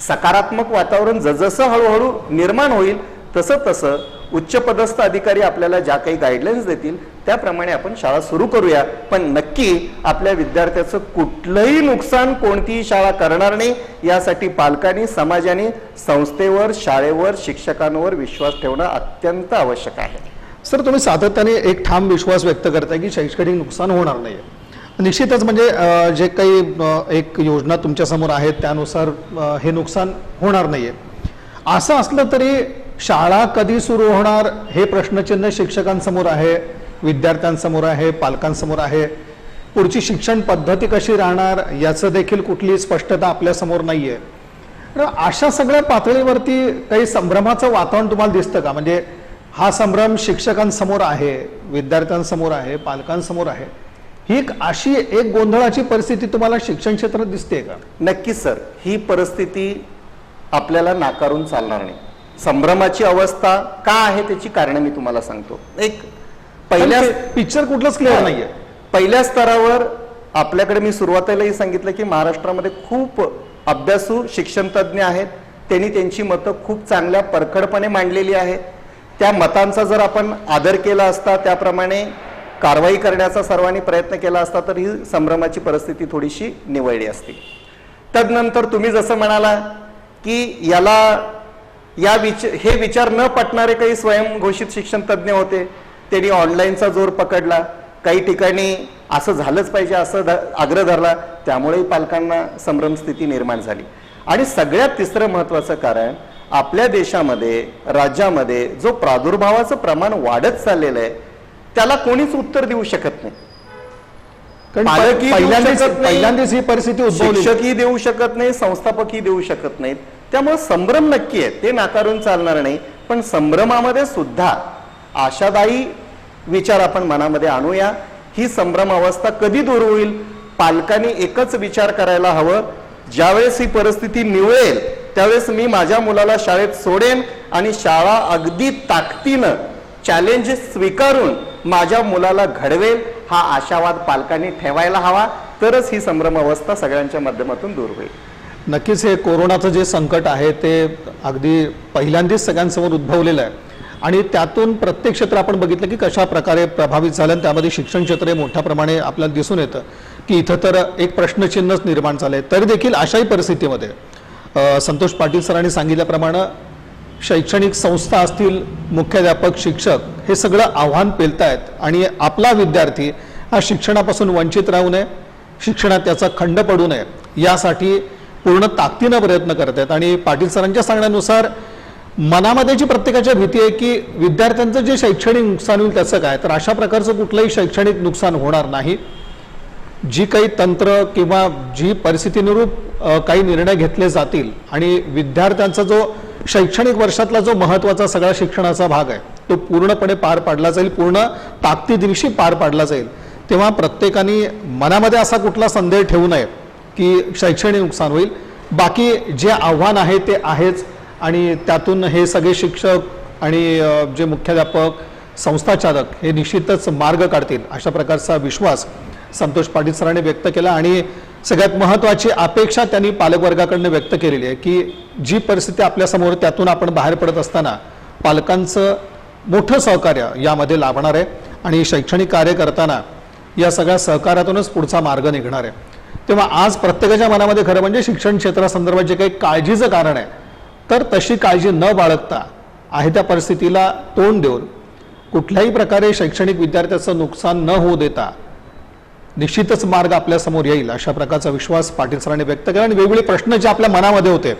सकारात्मक वातावरण जसं हळूहळू निर्माण होईल तसं तसं उच्चपदस्थ अधिकारी आपल्याला ज्या काही गाईडलाईन्स देतील त्याप्रमाणे आपण शाळा सुरू करूया. पण नक्की आपल्या विद्यार्थ्याचं कुठलंही नुकसान कोणतीही शाळा करणार नाही, यासाठी पालकांनी, समाजाने संस्थेवर, शाळेवर, शिक्षकांवर विश्वास ठेवणं अत्यंत आवश्यक आहे. सर, तुम्ही सातत्याने एक ठाम विश्वास व्यक्त करताय की शैक्षणिक नुकसान होणार नाही. निश्चितच म्हणजे जे काही एक योजना तुमच्या समोर आहेत त्यानुसार हे नुकसान होणार नाहीये. असं असलं तरी शाळा कधी सुरू होणार हे प्रश्नचिन्ह शिक्षकांसमोर आहे, विद्यार्थ्यांसमोर आहे, पालकांसमोर आहे. पुढची शिक्षण पद्धती कशी राहणार याचं देखील कुठली स्पष्टता आपल्या समोर नाहीये. अशा सगळ्या पातळीवरती काही संभ्रमाचं वातावरण तुम्हाला दिसतं का. म्हणजे हा संभ्रम शिक्षकांसमोर आहे, विद्यार्थ्यांसमोर आहे, पालकांसमोर आहे. ही अशी एक गोंधळाची परिस्थिती तुम्हाला शिक्षण क्षेत्रात दिसते का. नक्कीच सर, ही परिस्थिती आपल्याला नाकारून चालणार नाही. संभ्रमाची अवस्था का आहे त्याची कारण मी तुम्हाला सांगतो. एक पहिल्या पिक्चर कुठलंच क्लिअर नाहीये. पहिल्या स्तरावर आपल्याकडे मी सुरुवातीलाही सांगितलं की महाराष्ट्रामध्ये खूप अभ्यासू शिक्षण तज्ज्ञ आहेत. त्यांनी त्यांची मतं खूप चांगल्या परखडपणे मांडलेली आहेत. त्या मतांचा जर आपण आदर केला असता, त्याप्रमाणे कारवाई करण्याचा सर्वांनी प्रयत्न केला असता तर ही संभ्रमाची परिस्थिती थोडीशी निवळली असती. तदनंतर तुम्ही जसं म्हणाला की हे विचार न पटणारे काही स्वयंघोषित शिक्षण तज्ज्ञ होते, त्यांनी ऑनलाईनचा जोर पकडला, काही ठिकाणी असं झालंच पाहिजे असं आग्रह धरला, त्यामुळे पालकांना संभ्रम स्थिती निर्माण झाली. आणि सगळ्यात तिसरं महत्वाचं कारण, आपल्या देशामध्ये राज्यामध्ये जो प्रादुर्भावाचं प्रमाण वाढत चाललेलं आहे त्याला कोणीच उत्तर देऊ शकत नाही. पालकही देऊ शकत नाही, पहिल्यांदाच ही परिस्थिती उद्भवली. शिक्षकही देऊ शकत नाही, संस्थापकही देऊ शकत नाहीत. त्यामुळे संभ्रम नक्की आहे, ते नाकारून चालणार नाही. पण संभ्रमामध्ये सुद्धा आशादायी विचार आपण मनामध्ये आणूया. ही संभ्रम अवस्था कधी दूर होईल? पालकांनी एकच विचार करायला हवं, ज्यावेळेस ही परिस्थिती निवळेल त्यावेळेस मी माझ्या मुलाला शाळेत सोडेन आणि शाळा अगदी ताकदीनं चॅलेंजेस स्वीकारून माझ्या मुलाला घडवेल, हा आशावाद पालकांनी ठेवायला हवा. तरच ही संभ्रम अवस्था सगळ्यांच्या माध्यमातून दूर होईल. नक्कीच हे कोरोनाचं जे संकट आहे ते अगदी पहिल्यांदाच सगळ्यांसमोर उद्भवलेलं आहे आणि त्यातून प्रत्येक क्षेत्र आपण बघितलं की कशा प्रकारे प्रभावित झालं आणि त्यामध्ये शिक्षण क्षेत्र मोठ्या प्रमाणे आपल्याला दिसून येतं की इथं तर एक प्रश्नचिन्हच निर्माण झालंय. तरी देखील अशाही परिस्थितीमध्ये संतोष पाटील सरांनी सांगितल्याप्रमाणे शैक्षणिक संस्था असतील, मुख्याध्यापक, शिक्षक हे सगळं आव्हान पेलतायत आणि आपला विद्यार्थी हा शिक्षणापासून वंचित राहू नये, शिक्षणात त्याचा खंड पडू नये यासाठी पूर्ण ताकदीनं प्रयत्न करत आहेत. आणि पाटील सरांच्या सांगण्यानुसार मनामध्ये जी प्रत्येकाच्या भीती आहे की विद्यार्थ्यांचं जे शैक्षणिक नुकसान होईल त्याचं काय, तर अशा प्रकारचं कुठलंही शैक्षणिक नुकसान होणार नाही. जी काही तंत्र किंवा जी परिस्थितीनुरूप काही निर्णय घेतले जातील आणि विद्यार्थ्यांचा जो शैक्षणिक वर्षातला जो महत्त्वाचा सगळा शिक्षणाचा भाग आहे तो पूर्णपणे पार पाडला जाईल, पूर्ण ताकदीनिशी पार पाडला जाईल. तेव्हा प्रत्येकाने मनामध्ये असा कुठला संदेह ठेवू नये की शैक्षणिक नुकसान होईल. बाकी जे आव्हान आहे ते आहेच आणि त्यातून हे सगळे शिक्षक आणि जे मुख्याध्यापक, संस्थाचालक हे निश्चितच मार्ग काढतील अशा प्रकारचा विश्वास संतोष पाटील सरांनी व्यक्त केला. आणि सगळ्यात महत्त्वाची अपेक्षा त्यांनी पालकवर्गाकडून व्यक्त केलेली आहे की जी परिस्थिती आपल्यासमोर त्यातून आपण बाहेर पडत असताना पालकांचं मोठं सहकार्य यामध्ये लाभणार आहे आणि शैक्षणिक कार्य करताना या सगळ्या सहकार्यातूनच पुढचा मार्ग निघणार आहे. तेव्हा आज प्रत्येकाच्या मनामध्ये खरं म्हणजे शिक्षण क्षेत्रासंदर्भात जे काही काळजीचं कारण आहे तर तशी काळजी न बाळगता आहे त्या परिस्थितीला तोंड देऊन कुठल्याही प्रकारे शैक्षणिक विद्यार्थ्याचं नुकसान न होऊ देता निश्चितच मार्ग आपल्यासमोर येईल अशा प्रकारचा विश्वास पाटील सरांनी व्यक्त केला. आणि वेगवेगळे प्रश्न जे आपल्या मनामध्ये होते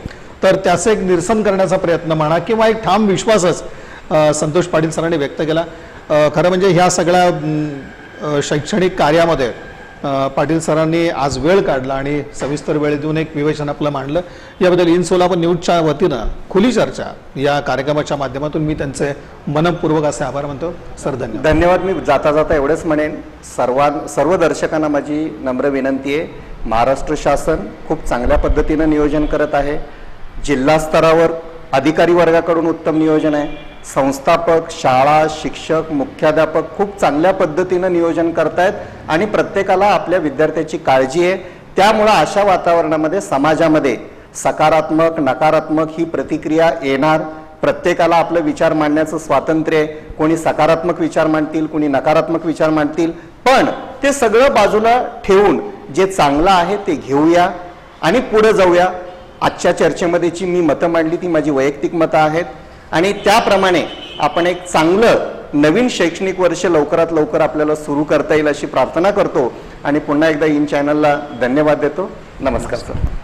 तर त्याचं एक निरसन करण्याचा प्रयत्न म्हणा किंवा एक ठाम विश्वासच संतोष पाटील सरांनी व्यक्त केला. खरं म्हणजे ह्या सगळ्या शैक्षणिक कार्यामध्ये पाटील सरांनी आज वेळ काढला आणि सविस्तर वेळ देऊन एक विवेचन आपलं मांडलं. याबद्दल इन सोलापूर न्यूजच्या वतीनं खुली चर्चा या कार्यक्रमाच्या माध्यमातून मी त्यांचे मनपूर्वक असे आभार मानतो. सर धन्यवाद. धन्यवाद. मी जाता जाता एवढंच म्हणेन, सर्व दर्शकांना माझी नम्र विनंती आहे, महाराष्ट्र शासन खूप चांगल्या पद्धतीनं नियोजन करत आहे. जिल्हा स्तरावर अधिकारी वर्गाकडून उत्तम नियोजन आहे. संस्थापक, शाळा, शिक्षक, मुख्याध्यापक खूप चांगल्या पद्धतीनं नियोजन करतायत आणि प्रत्येकाला आपल्या विद्यार्थ्याची काळजी आहे. त्यामुळं अशा वातावरणामध्ये समाजामध्ये सकारात्मक, नकारात्मक ही प्रतिक्रिया येणार. प्रत्येकाला आपलं विचार मांडण्याचं स्वातंत्र्य आहे. कोणी सकारात्मक विचार मांडतील, कोणी नकारात्मक विचार मांडतील, पण ते सगळं बाजूला ठेवून जे चांगलं आहे ते घेऊया आणि पुढे जाऊया. आजच्या चर्चेमध्ये जी मी मतं मांडली ती माझी वैयक्तिक मतं आहेत आणि त्याप्रमाणे आपण एक चांगलं नवीन शैक्षणिक वर्ष लवकरात लवकर आपल्याला सुरू करता येईल अशी प्रार्थना करतो आणि पुन्हा एकदा इन चॅनलला धन्यवाद देतो. नमस्कार सर.